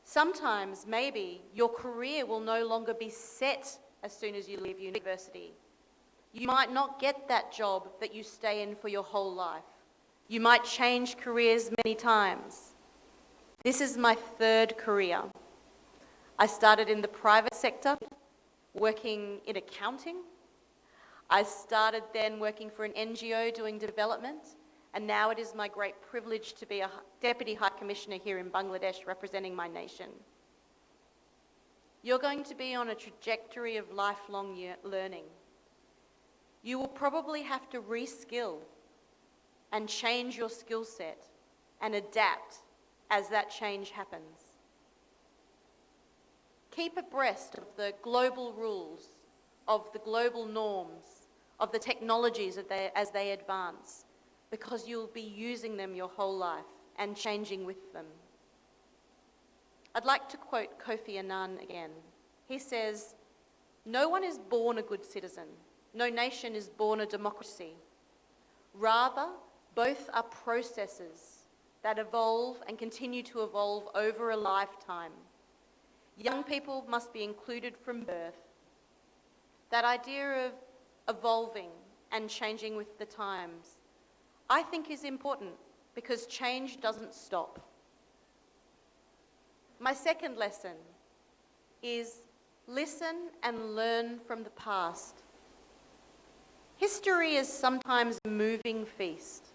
Sometimes, maybe, your career will no longer be set as soon as you leave university. You might not get that job that you stay in for your whole life. You might change careers many times. This is my 3rd career. I started in the private sector, working in accounting. I started then working for an NGO doing development, and now it is my great privilege to be a Deputy High Commissioner here in Bangladesh representing my nation. You're going to be on a trajectory of lifelong learning. You will probably have to reskill and change your skill set and adapt as that change happens. Keep abreast of the global rules, of the global norms, of the technologies as they advance, because you'll be using them your whole life and changing with them. I'd like to quote Kofi Annan again. He says, "No one is born a good citizen. No nation is born a democracy. Rather, both are processes that evolve and continue to evolve over a lifetime. Young people must be included from birth." That idea of evolving and changing with the times, I think, is important because change doesn't stop. My second lesson is listen and learn from the past. History is sometimes a moving feast.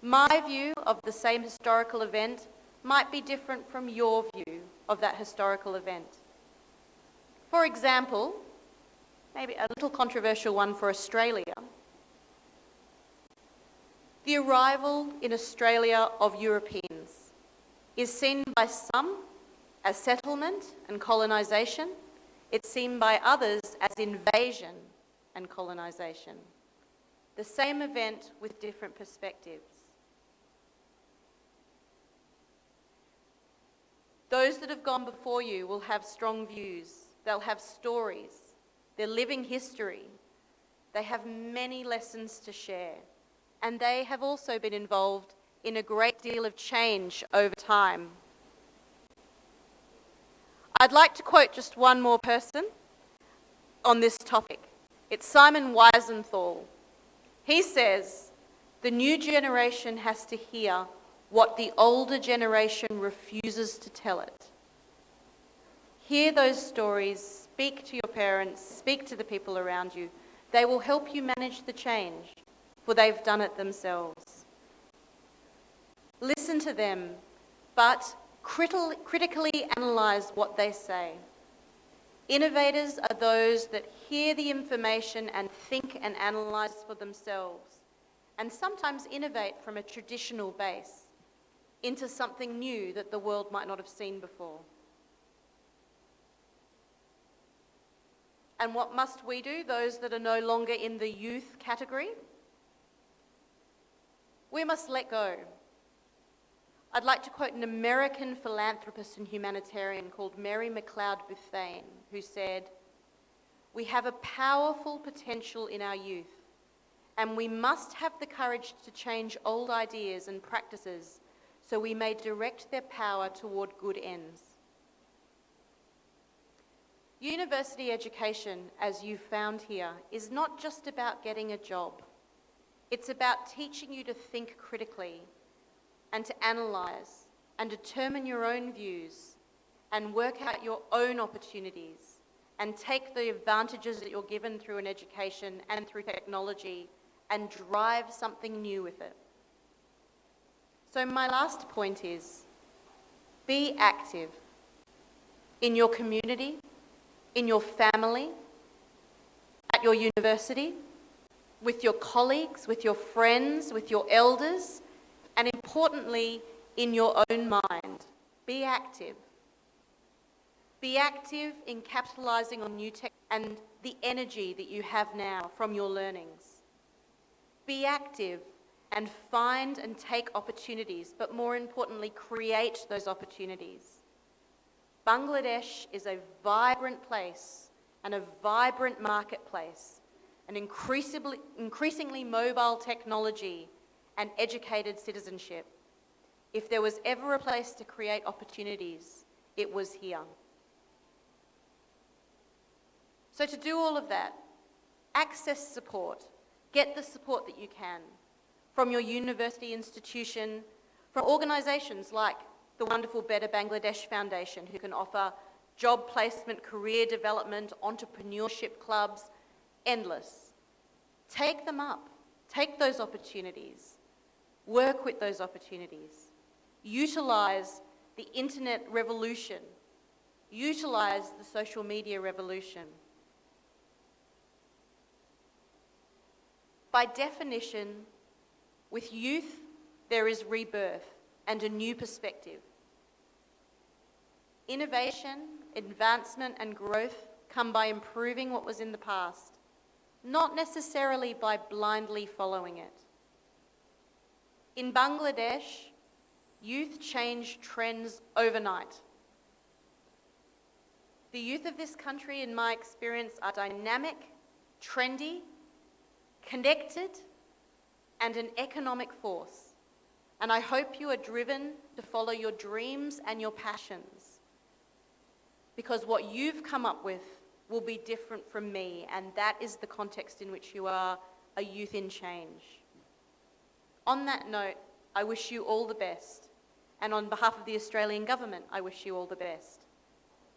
My view of the same historical event might be different from your view of that historical event. For example, maybe a little controversial one for Australia, the arrival in Australia of Europeans is seen by some as settlement and colonisation. It's seen by others as invasion and colonisation. The same event with different perspectives. Those that have gone before you will have strong views. They'll have stories. They're living history. They have many lessons to share. And they have also been involved in a great deal of change over time. I'd like to quote just one more person on this topic. It's Simon Wiesenthal. He says, "The new generation has to hear what the older generation refuses to tell it." Hear those stories, speak to your parents, speak to the people around you. They will help you manage the change, for they've done it themselves. Listen to them, but critically analyse what they say. Innovators are those that hear the information and think and analyse for themselves, and sometimes innovate from a traditional base into something new that the world might not have seen before. And what must we do, those that are no longer in the youth category? We must let go. I'd like to quote an American philanthropist and humanitarian called Mary McLeod Bethune, who said, "We have a powerful potential in our youth, and we must have the courage to change old ideas and practices so we may direct their power toward good ends." University education, as you found here, is not just about getting a job. It's about teaching you to think critically and to analyse and determine your own views and work out your own opportunities and take the advantages that you're given through an education and through technology and drive something new with it. So my last point is, be active in your community, in your family, at your university, with your colleagues, with your friends, with your elders, and importantly, in your own mind. Be active. Be active in capitalising on new tech and the energy that you have now from your learnings. Be active and find and take opportunities, but more importantly, create those opportunities. Bangladesh is a vibrant place and a vibrant marketplace, an increasingly mobile technology and educated citizenship. If there was ever a place to create opportunities, it was here. So to do all of that, access support, get the support that you can from your university institution, from organisations like the wonderful Better Bangladesh Foundation, who can offer job placement, career development, entrepreneurship clubs, endless. Take them up, take those opportunities. Work with those opportunities. Utilise the internet revolution. Utilise the social media revolution. By definition, with youth, there is rebirth and a new perspective. Innovation, advancement, and growth come by improving what was in the past, not necessarily by blindly following it. In Bangladesh, youth change trends overnight. The youth of this country, in my experience, are dynamic, trendy, connected, and an economic force. And I hope you are driven to follow your dreams and your passions, because what you've come up with will be different from me, and that is the context in which you are a youth in change. On that note, I wish you all the best, and on behalf of the Australian Government, I wish you all the best.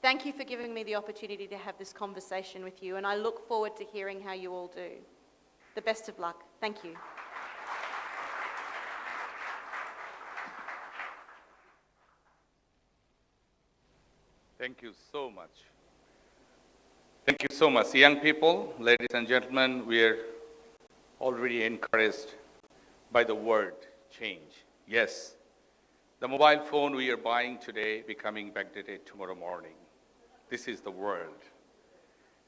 Thank you for giving me the opportunity to have this conversation with you, and I look forward to hearing how you all do. The best of luck. Thank you. Thank you so much. Thank you so much. Young people, ladies and gentlemen, we are already encouraged by the word change. Yes, the mobile phone we are buying today becoming backdated tomorrow morning. This is the world.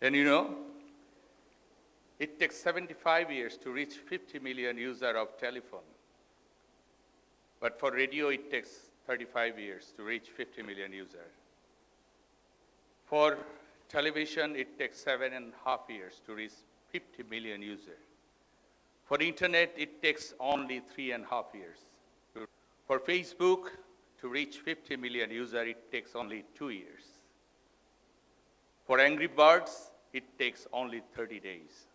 And you know, it takes 75 years to reach 50 million users of telephone. But for radio, it takes 35 years to reach 50 million users. For television, it takes 7.5 years to reach 50 million users. For internet, it takes only 3.5 years. For Facebook, to reach 50 million users, it takes only 2 years. For Angry Birds, it takes only 30 days.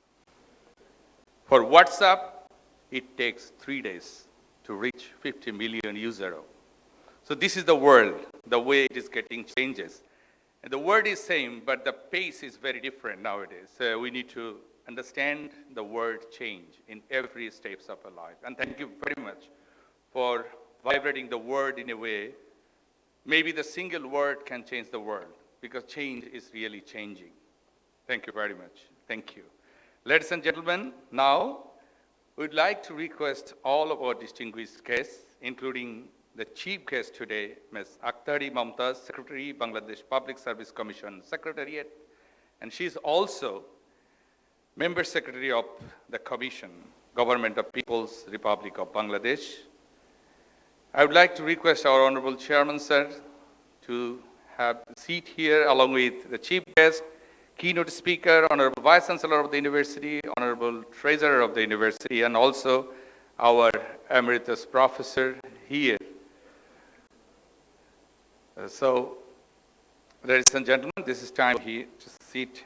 For WhatsApp, it takes 3 days to reach 50 million users. So this is the world, the way it is getting changes. And the word is same, but the pace is very different nowadays. So we need to understand the word change in every steps of our life. And thank you very much for vibrating the word in a way. Maybe the single word can change the world, because change is really changing. Thank you very much. Thank you. Ladies and gentlemen, now we'd like to request all of our distinguished guests, including the chief guest today, Ms. Akhtari Mumtaz, Secretary, Bangladesh Public Service Commission Secretariat, and she's also Member Secretary of the Commission, Government of People's Republic of Bangladesh. I would like to request our Honorable Chairman, sir, to have a seat here along with the chief guest, keynote speaker, Honorable Vice Chancellor of the University, Honorable Treasurer of the University, and also our Emeritus Professor here. So, ladies and gentlemen, this is time here to sit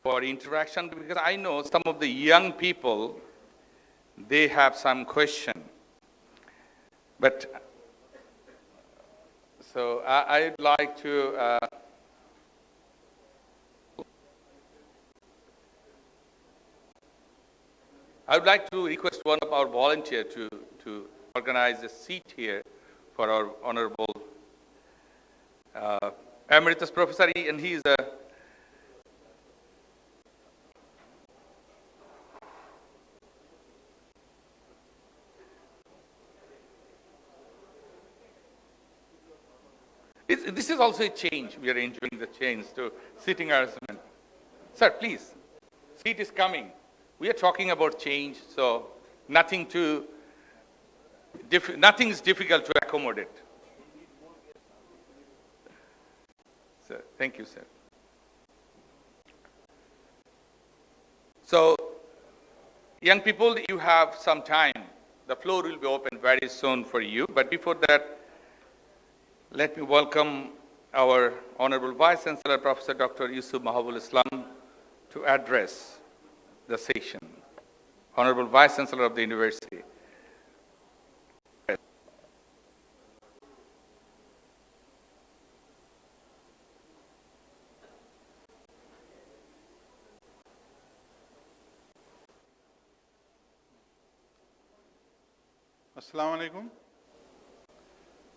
for interaction, because I know some of the young people, they have some question. But, so I'd like to I would like to request one of our volunteers to organize a seat here for our Honorable Emeritus Professor, and he is a This is also a change. We are enjoying the change to sitting arrangement. Sir, please, seat is coming. We are talking about change, so nothing is difficult to accommodate. Sir, thank you, sir. So, young people, you have some time. The floor will be open very soon for you. But before that, let me welcome our Honorable Vice Chancellor, Professor Dr. Yusuf Mahabul Islam, to address the session. Honorable Vice Chancellor of the University. Assalamu alaikum.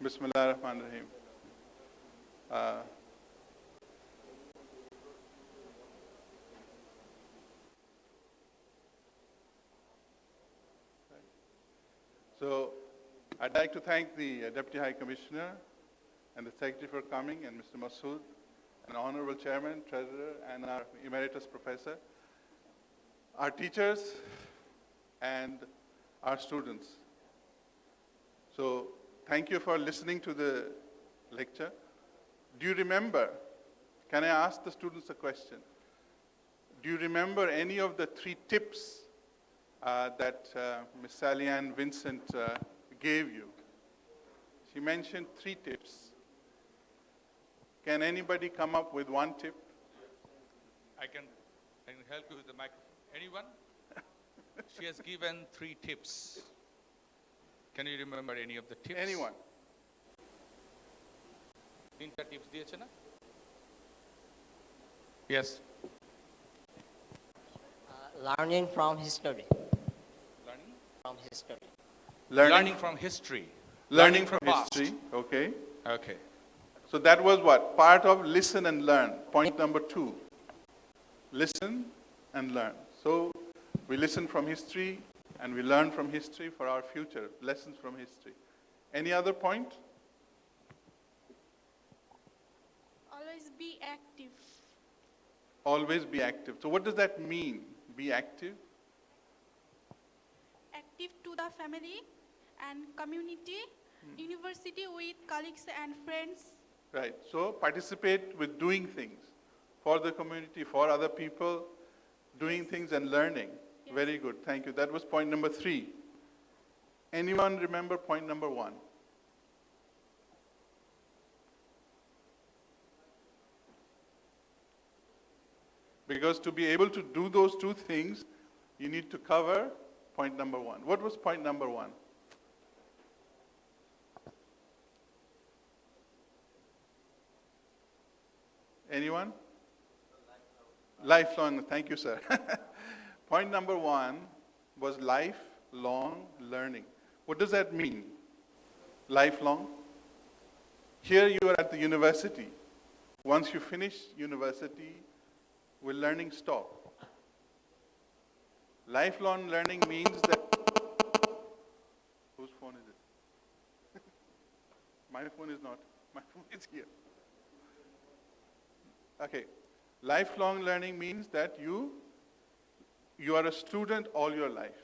Bismillah ar-Rahman ar-Rahim. So I'd like to thank the Deputy High Commissioner and the Secretary for coming, and Mr. Masood, and Honorable Chairman, Treasurer, and our Emeritus Professor, our teachers, and our students. So thank you for listening to the lecture. Do you remember, can I ask the students a question? Do you remember any of the 3 tips that Ms. Sally Ann Vincent gave you? She mentioned 3 tips. Can anybody come up with 1 tip? I can help you with the microphone. Anyone? She has given 3 tips. Can you remember any of the tips? Anyone? 3 tips diyeche na? Yes. Learning from history. Learning from history. Learning from history. Learning from past. history. Okay. Okay. So that was what? Part of listen and learn. Point number 2. Listen and learn. So we listen from history and we learn from history for our future. Lessons from history. Any other point? Always be active. Always be active. So what does that mean? Be active? Active to the family and community, university with colleagues and friends. Right. So participate with doing things for the community, for other people, doing things and learning. Yes. Very good. Thank you. That was point number 3. Anyone remember point number 1? Because to be able to do those 2 things, you need to cover point number 1. What was point number 1? Anyone? Lifelong. Thank you, sir. Point number 1 was lifelong learning. What does that mean? Lifelong? Here you are at the university. Once you finish university, will learning stop? Lifelong learning means that... Whose phone is it? My phone is not. My phone is here. Okay. Lifelong learning means that you are a student all your life.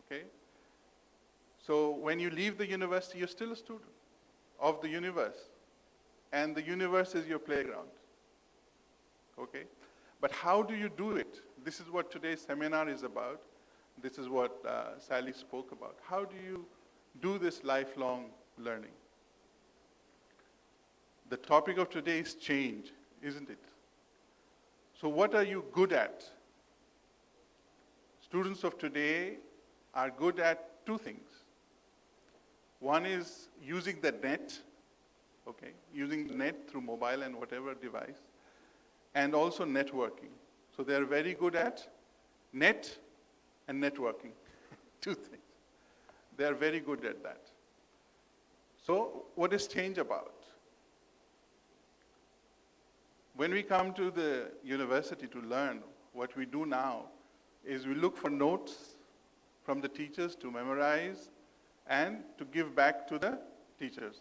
Okay? So when you leave the university, you're still a student of the universe. And the universe is your playground. Okay? But how do you do it? This is what today's seminar is about. This is what Sally spoke about. How do you do this lifelong learning? The topic of today is change, isn't it? So what are you good at? Students of today are good at 2 things. One is using the net, okay, using the net through mobile and whatever device, and also networking. So they are very good at net and networking, 2 things. They are very good at that. So what is change about? When we come to the university to learn, what we do now is we look for notes from the teachers to memorize and to give back to the teachers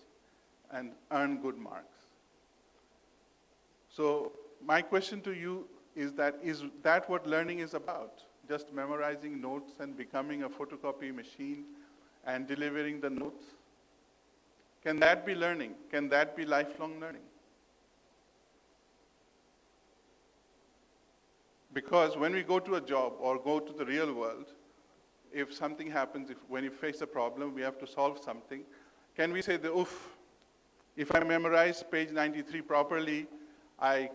and earn good marks. So my question to you is that what learning is about? Just memorizing notes and becoming a photocopy machine and delivering the notes? Can that be learning? Can that be lifelong learning? Because when we go to a job or go to the real world, if something happens, when you face a problem, we have to solve something, can we say, if I memorize page 93 properly, I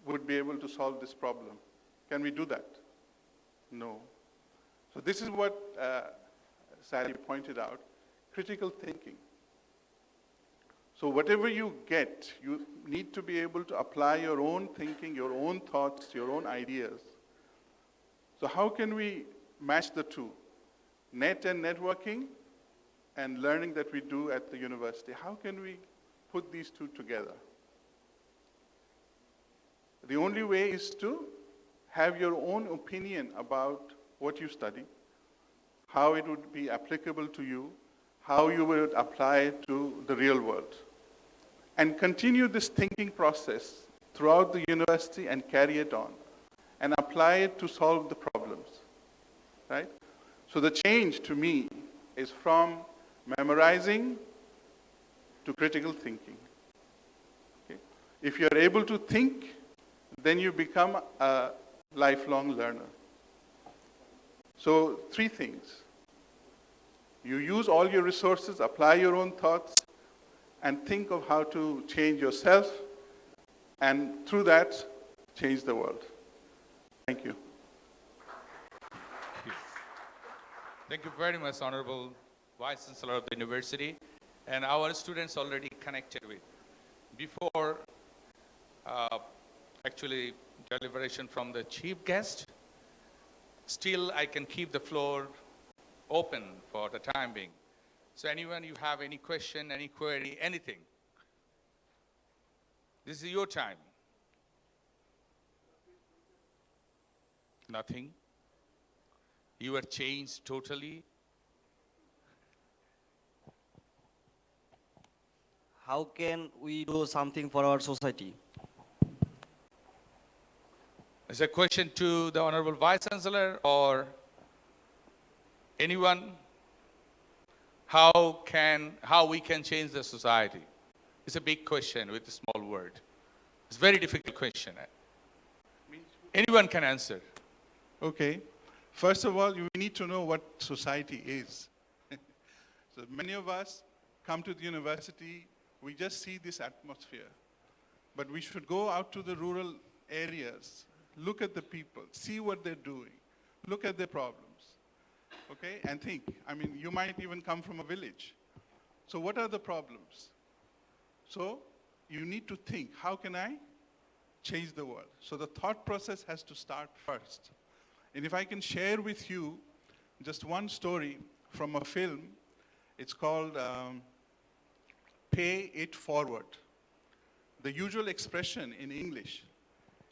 would be able to solve this problem? Can we do that? No. So this is what Sally pointed out, critical thinking. So whatever you get, you need to be able to apply your own thinking, your own thoughts, your own ideas. So how can we match the 2? Net and networking and learning that we do at the university. How can we put these 2 together? The only way is to have your own opinion about what you study, how it would be applicable to you, how you would apply it to the real world. And continue this thinking process throughout the university and carry it on and apply it to solve the problems, right? So the change to me is from memorizing to critical thinking. Okay? If you're able to think, then you become a lifelong learner. So 3 things. You use all your resources, apply your own thoughts, and think of how to change yourself, and through that, change the world. Thank you. Thank you very much, Honorable Vice Chancellor of the University, and our students already connected with. Before actually deliberation from the chief guest, still I can keep the floor open for the time being. So anyone, you have any question, any query, anything, This is your time. Nothing. You are changed totally. How can we do something for our society? Is a question to the Honorable Vice Chancellor or anyone? How we can change the society? It's a big question with a small word. It's a very difficult question. Anyone can answer. Okay. First of all, we need to know what society is. So many of us come to the university, we just see this atmosphere. But we should go out to the rural areas, look at the people, see what they're doing, look at their problems, okay? And think. I mean, you might even come from a village. So what are the problems? So you need to think, how can I change the world? So the thought process has to start first. And if I can share with you just one story from a film, it's called Pay It Forward. The usual expression in English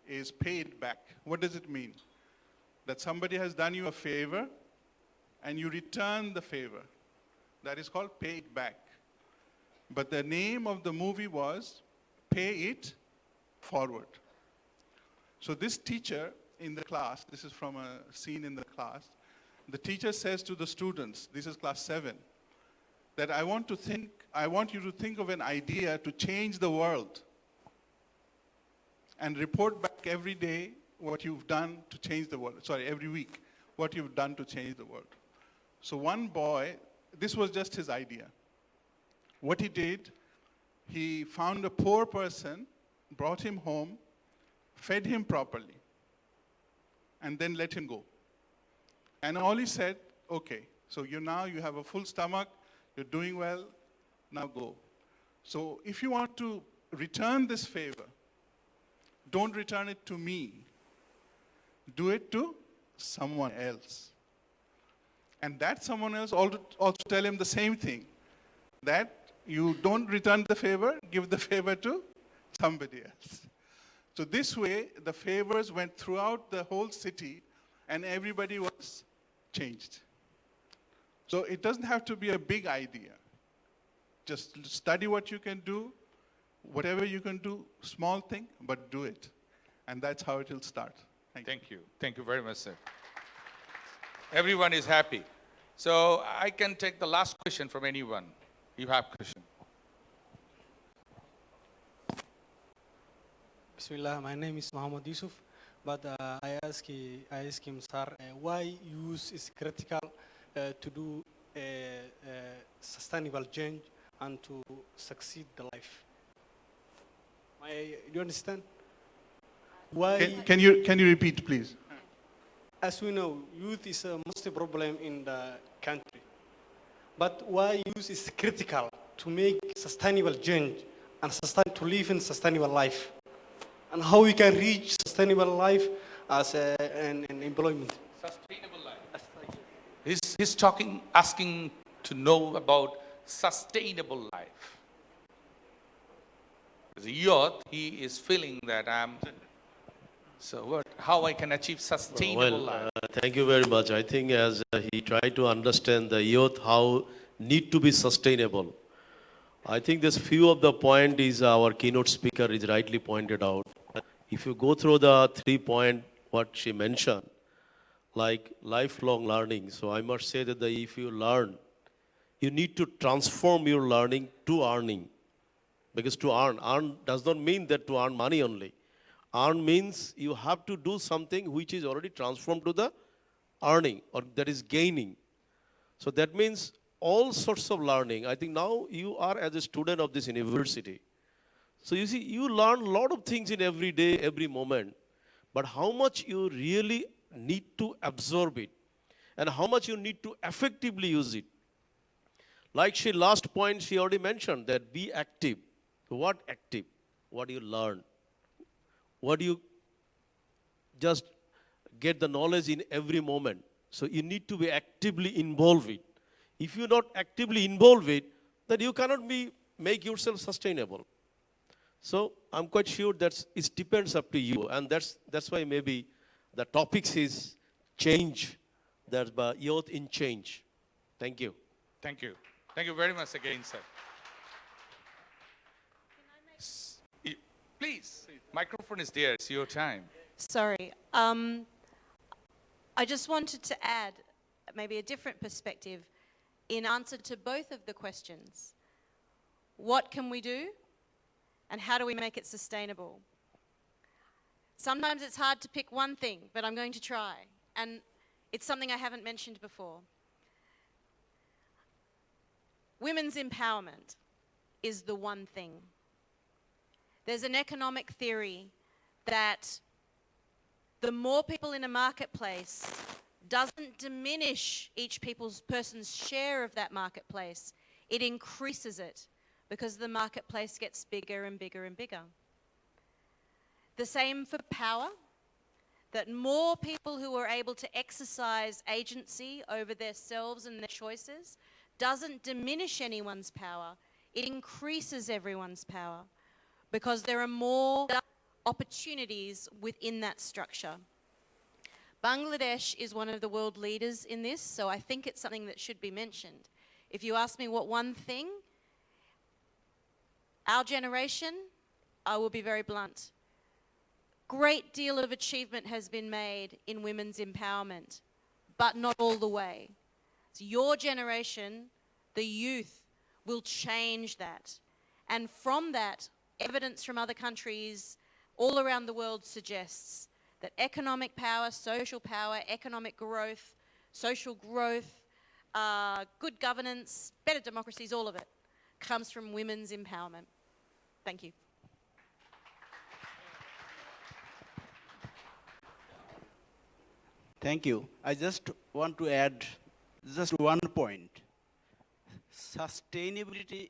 is pay it back. What does it mean? That somebody has done you a favor and you return the favor. That is called pay it back. But the name of the movie was Pay It Forward. So this teacher in the class, this is from a scene in the class, the teacher says to the students, this is class 7, that I want you to think of an idea to change the world and report back every day what you've done to change the world. Sorry, every week, what you've done to change the world. So one boy, this was just his idea. What he did, he found a poor person, brought him home, fed him properly, and then let him go. And all he said, okay, so you have a full stomach, you're doing well, now go. So if you want to return this favor, don't return it to me. Do it to someone else. And that someone else also tell him the same thing, that you don't return the favor, give the favor to somebody else. So this way, the favors went throughout the whole city and everybody was changed. So it doesn't have to be a big idea. Just study what you can do, whatever you can do, small thing, but do it. And that's how it will start. Thank you. Thank you very much, sir. Everyone is happy. So I can take the last question from anyone. You have question. Bismillah, my name is Muhammad Yusuf, but I ask him, sir, why use is critical to do sustainable change and to succeed the life? Do you understand? Why? Can you repeat, please? As we know, youth is a most problem in the country. But why youth is critical to make sustainable change and to live in sustainable life? And how we can reach sustainable life as an employment? Sustainable life. He's asking to know about sustainable life. As a youth, he is feeling that how I can achieve sustainable life? Thank you very much. I think as he tried to understand the youth, how need to be sustainable. I think this few of the point is our keynote speaker is rightly pointed out. If you go through the 3 point, what she mentioned, like lifelong learning. So I must say that if you learn, you need to transform your learning to earning. Because to earn does not mean that to earn money only. Earn means you have to do something which is already transformed to the earning or that is gaining. So that means all sorts of learning. I think now you are as a student of this university. So you see, you learn a lot of things in every day, every moment. But how much you really need to absorb it and how much you need to effectively use it. Like last point, she already mentioned that be active. What active? What do you learn? What do you just get the knowledge in every moment? So you need to be actively involved with. If you're not actively involved with, then you cannot make yourself sustainable. So I'm quite sure it depends up to you, and that's why maybe the topics is change, that's youth in change. Thank you. Thank you. Thank you very much again, sir. Please, microphone is there. It's your time. Sorry. I just wanted to add maybe a different perspective in answer to both of the questions. What can we do? And how do we make it sustainable? Sometimes it's hard to pick one thing, but I'm going to try. And it's something I haven't mentioned before. Women's empowerment is the one thing. There's an economic theory that the more people in a marketplace doesn't diminish each person's share of that marketplace, it increases it because the marketplace gets bigger and bigger and bigger. The same for power, that more people who are able to exercise agency over themselves and their choices doesn't diminish anyone's power, it increases everyone's power because there are more opportunities within that structure. Bangladesh is one of the world leaders in this, so I think it's something that should be mentioned. If you ask me what one thing, our generation, I will be very blunt. Great deal of achievement has been made in women's empowerment, but not all the way. So your generation, the youth, will change that. And from that, evidence from other countries all around the world suggests that economic power, social power, economic growth, social growth, good governance, better democracies, all of it comes from women's empowerment. Thank you. Thank you. I just want to add just one point. Sustainability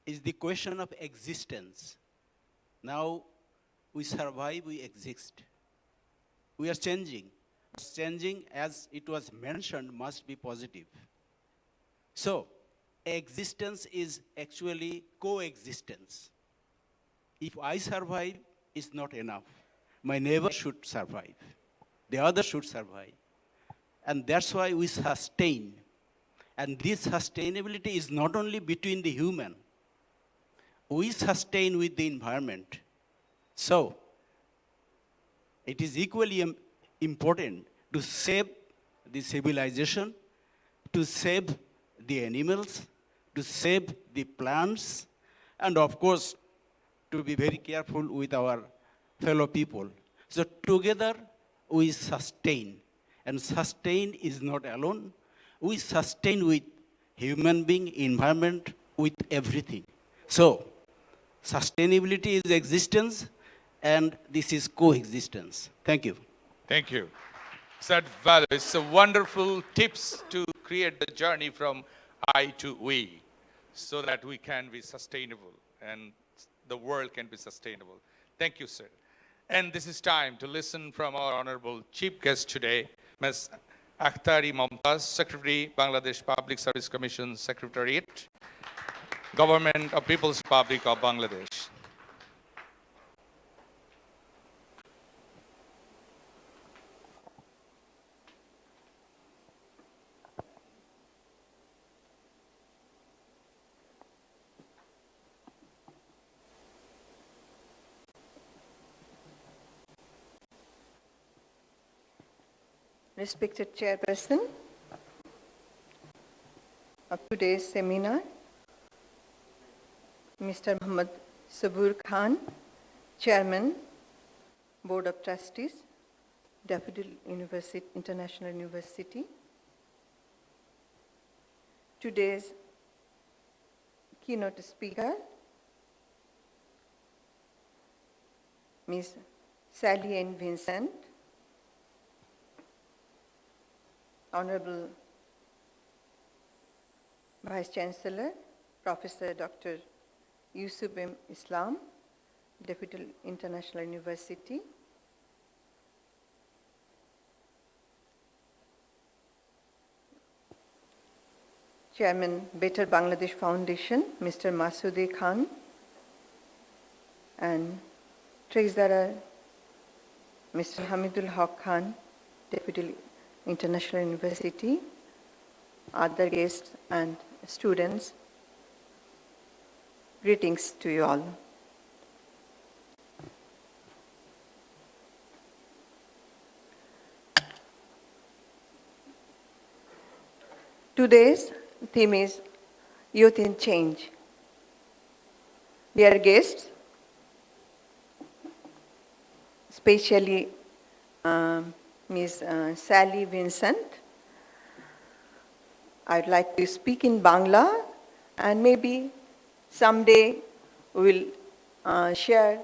is the question of existence. Now we survive, we exist. We are changing. Changing, as it was mentioned, must be positive. So, existence is actually coexistence. If I survive, it's not enough. My neighbor should survive. The other should survive. And that's why we sustain. And this sustainability is not only between the human. We sustain with the environment. So, it is equally important to save the civilization, to save the animals, to save the plants, and of course, to be very careful with our fellow people. So together, we sustain. And sustain is not alone. We sustain with human being, environment, with everything. So, sustainability is existence, and this is coexistence. Thank you. Thank you. That value. It's a wonderful tips to create the journey from I to we, so that we can be sustainable and the world can be sustainable. Thank you, sir. And this is time to listen from our honorable chief guest today, Ms. Akhtari Momtaz, Secretary, Bangladesh Public Service Commission Secretariat, Government of People's Republic of Bangladesh. Respected Chairperson of today's seminar, Mr. Muhammad Sabur Khan, Chairman, Board of Trustees, Daffodil University, International University. Today's keynote speaker, Ms. Sally Ann Vincent, Honorable Vice Chancellor, Professor Dr. Yusuf M. Islam, Daffodil International University, Chairman, Better Bangladesh Foundation, Mr. Masude Khan, and Treasurer Mr. Hamidul Haq Khan, Deputy International University, other guests and students, greetings to you all. Today's theme is Youth in Change. Dear guests, especially Ms. Sally Vincent, I'd like to speak in Bangla, and maybe someday we'll share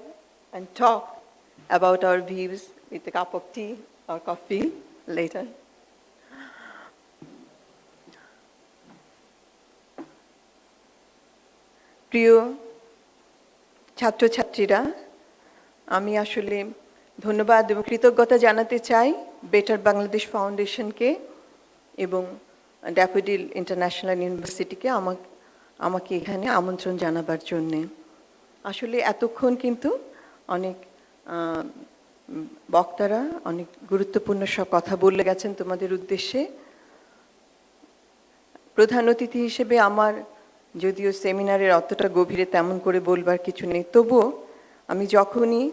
and talk about our views with a cup of tea or coffee later. প্রিয় ছাত্রছাত্রীরা, আমি আসলে ধন্যবাদ এবং কৃতজ্ঞতা জানাতে চাই better Bangladesh ফাউন্ডেশনকে এবং ড্যাফোডিল ইন্টারন্যাশনাল ইউনিভার্সিটিকে আমাকে এখানে আমন্ত্রণ জানাবার জন্যে। আসলে এতক্ষণ কিন্তু অনেক বক্তারা অনেক গুরুত্বপূর্ণ সব কথা বলে গেছেন তোমাদের উদ্দেশ্যে। প্রধান অতিথি হিসেবে আমার যদিও সেমিনারের অতটা গভীরে তেমন করে বলবার কিছু নেই, তবুও আমি যখনই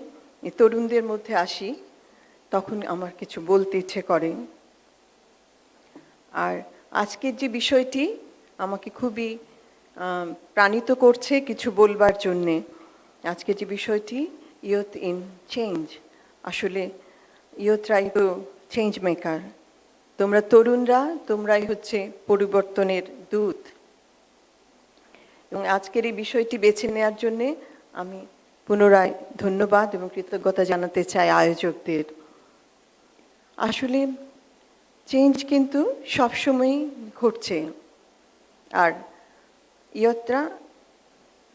তরুণদের মধ্যে আসি তখন আমার কিছু বলতে ইচ্ছে করে। আর আজকের যে বিষয়টি আমাকে খুবই প্রাণিত করছে কিছু বলবার জন্যে, আজকের যে বিষয়টি ইয়ুথ ইন চেঞ্জ। আসলে ইয়ুথরাই তো চেঞ্জ মেকার। তোমরা তরুণরা, তোমরাই হচ্ছে পরিবর্তনের দূত। এবং আজকের এই বিষয়টি বেছে নেওয়ার জন্যে আমি পুনরায় ধন্যবাদ এবং কৃতজ্ঞতা জানাতে চাই আয়োজকদের। আসলে চেঞ্জ কিন্তু সবসময়ই ঘটছে, আর ইয়ুথরা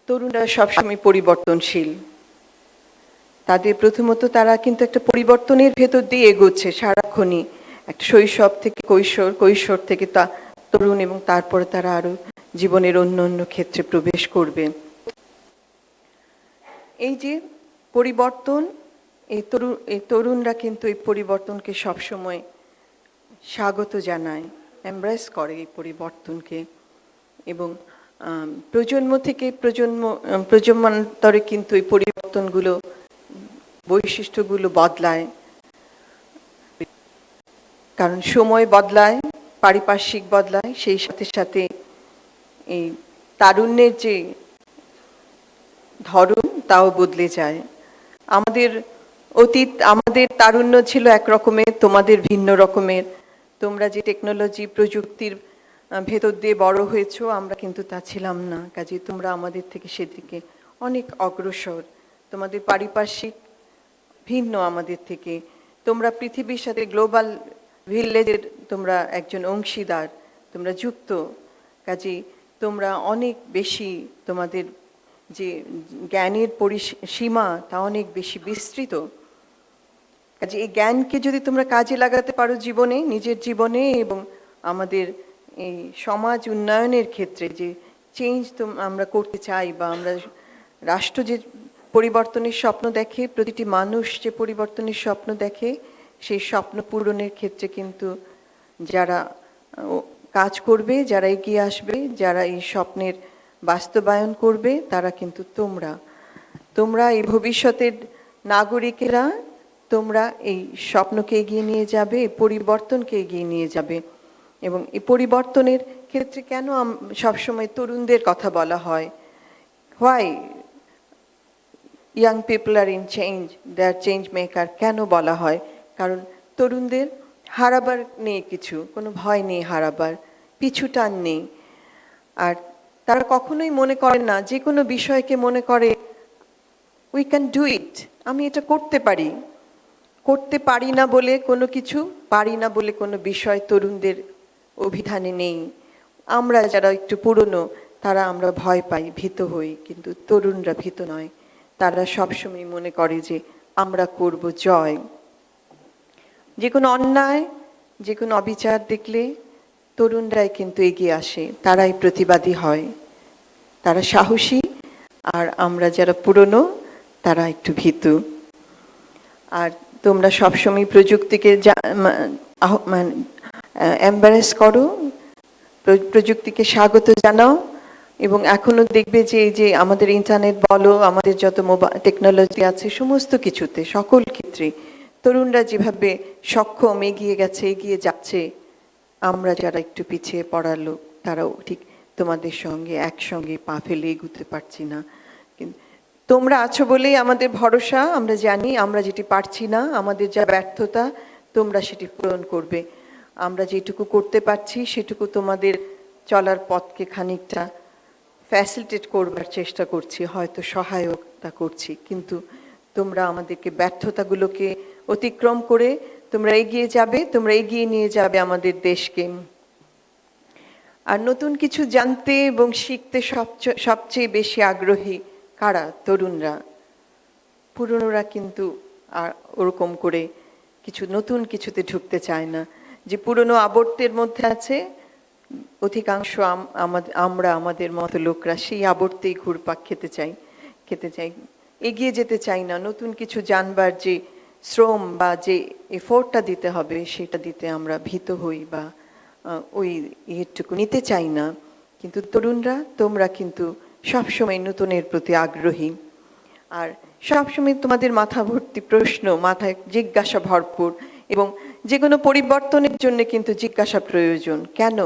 তরুণরা সবসময় পরিবর্তনশীল। তাদের প্রথমত তারা কিন্তু একটা পরিবর্তনের ভেতর দিয়ে এগোচ্ছে সারাক্ষণই, একটা শৈশব থেকে কৈশোর, কৈশোর থেকে তা তরুণ, এবং তারপরে তারা আরো জীবনের অন্য অন্য ক্ষেত্রে প্রবেশ করবে। এই যে পরিবর্তন, এই তরুণরা কিন্তু এই পরিবর্তনকে সবসময় স্বাগত জানায়, এমব্রেস করে এই পরিবর্তনকে, এবং প্রজন্ম থেকে প্রজন্মান্তরে কিন্তু এই পরিবর্তনগুলো, বৈশিষ্ট্যগুলো বদলায়। কারণ সময় বদলায়, পারিপার্শ্বিক বদলায়, সেই সাথে সাথে এই তারুণ্যের যে ধরন তাও বদলে যায়। আমাদের অতীত, আমাদের তারুণ্য ছিল এক রকমের, তোমাদের ভিন্ন রকমের। তোমরা যে টেকনোলজি প্রযুক্তির ভেতর দিয়ে বড় হয়েছো, আমরা কিন্তু তা ছিলাম না। কাজে তোমরা আমাদের থেকে সেদিকে অনেক অগ্রসর। তোমাদের পারিপার্শ্বিক ভিন্ন আমাদের থেকে। তোমরা পৃথিবীর সাথে গ্লোবাল ভিলেজের তোমরা একজন অংশীদার, তোমরা যুক্ত। কাজে তোমরা অনেক বেশি, তোমাদের যে জ্ঞানের পরিসীমা তা অনেক বেশি বিস্তৃত। কাজে এই জ্ঞানকে যদি তোমরা কাজে লাগাতে পারো জীবনে, নিজের জীবনে, এবং আমাদের এই সমাজ উন্নয়নের ক্ষেত্রে যে চেঞ্জ আমরা করতে চাই, বা আমরা রাষ্ট্র যে পরিবর্তনের স্বপ্ন দেখে, প্রতিটি মানুষ যে পরিবর্তনের স্বপ্ন দেখে, সেই স্বপ্ন পূরণের ক্ষেত্রে কিন্তু যারা কাজ করবে, যারা এগিয়ে আসবে, যারা এই স্বপ্নের বাস্তবায়ন করবে, তারা কিন্তু তোমরা এই ভবিষ্যতের নাগরিকেরা। তোমরা এই স্বপ্নকে এগিয়ে নিয়ে যাবে, পরিবর্তনকে এগিয়ে নিয়ে যাবে। এবং এই পরিবর্তনের ক্ষেত্রে কেন সবসময় তরুণদের কথা বলা হয়? Why young people are in change, they are change maker কেন বলা হয়? কারণ তরুণদের হারাবার নেই কিছু, কোনো ভয় নেই হারাবার, পিছুটান নেই। আর তারা কখনোই মনে করে না, যে কোনো বিষয়কে মনে করে উই ক্যান ডু ইট, আমি এটা করতে পারি। করতে পারি না বলে কোনো কিছু, পারি না বলে কোনো বিষয় তরুণদের অভিধানে নেই। আমরা যারা একটু পুরনো, তারা আমরা ভয় পাই, ভীত হই, কিন্তু তরুণরা ভীত নয়। তারা সবসময় মনে করে যে আমরা করব জয়। যে কোনো অন্যায়, যে কোনো অবিচার দেখলে তরুণরাই কিন্তু এগিয়ে আসে, তারাই প্রতিবাদী হয়, তারা সাহসী। আর আমরা যারা পুরনো, তারা একটু ভীতু। আর তোমরা সবসময় প্রযুক্তিকে এম্বারেস করো, প্রযুক্তিকে স্বাগত জানাও, এবং এখনো দেখবে যে এই যে আমাদের ইন্টারনেট বলো, আমাদের যত মোবাইল টেকনোলজি আছে, সমস্ত কিছুতে সকল ক্ষেত্রে তরুণরা যেভাবে সক্ষম এগিয়ে গেছে, এগিয়ে যাচ্ছে, আমরা যারা একটু পিছিয়ে পড়া লোক তারাও ঠিক তোমাদের সঙ্গে একসঙ্গে পা ফেলে এগুতে পারছি না। কিন্তু তোমরা আছো বলেই আমাদের ভরসা। আমরা জানি আমরা যেটি পারছি না, আমাদের যা ব্যর্থতা, তোমরা সেটি পূরণ করবে। আমরা যেটুকু করতে পারছি সেটুকু তোমাদের চলার পথকে খানিকটা ফ্যাসিলিটেট করবার চেষ্টা করছি, হয়তো সহায়তা করছি, কিন্তু তোমরা আমাদেরকে ব্যর্থতাগুলোকে অতিক্রম করে তোমরা এগিয়ে যাবে, তোমরা এগিয়ে নিয়ে যাবে আমাদের দেশকে। আর নতুন কিছু জানতে এবং শিখতে সবচেয়ে বেশি আগ্রহী কারা? তরুণরা। পুরনোরা কিন্তু আর ওরকম করে কিছু নতুন কিছুতে ঢুকতে চায় না। যে পুরনো আবর্তের মধ্যে আছে, অধিকাংশ আমরা আমাদের মতো লোকরা সেই আবর্তেই ঘুরপাক খেতে চাই, এগিয়ে যেতে চাই না। নতুন কিছু জানবার যে শ্রম বা যে এফোর্টটা দিতে হবে সেটা দিতে আমরা ভীত হই বা ওই ইয়েটুকু নিতে চাই না। কিন্তু তরুণরা, তোমরা কিন্তু সবসময় নতুনের প্রতি আগ্রহী, আর সবসময় তোমাদের মাথা ভর্তি প্রশ্ন, মাথায় জিজ্ঞাসা ভরপুর, এবং যে কোনো পরিবর্তনের জন্য কিন্তু জিজ্ঞাসা প্রয়োজন। কেন,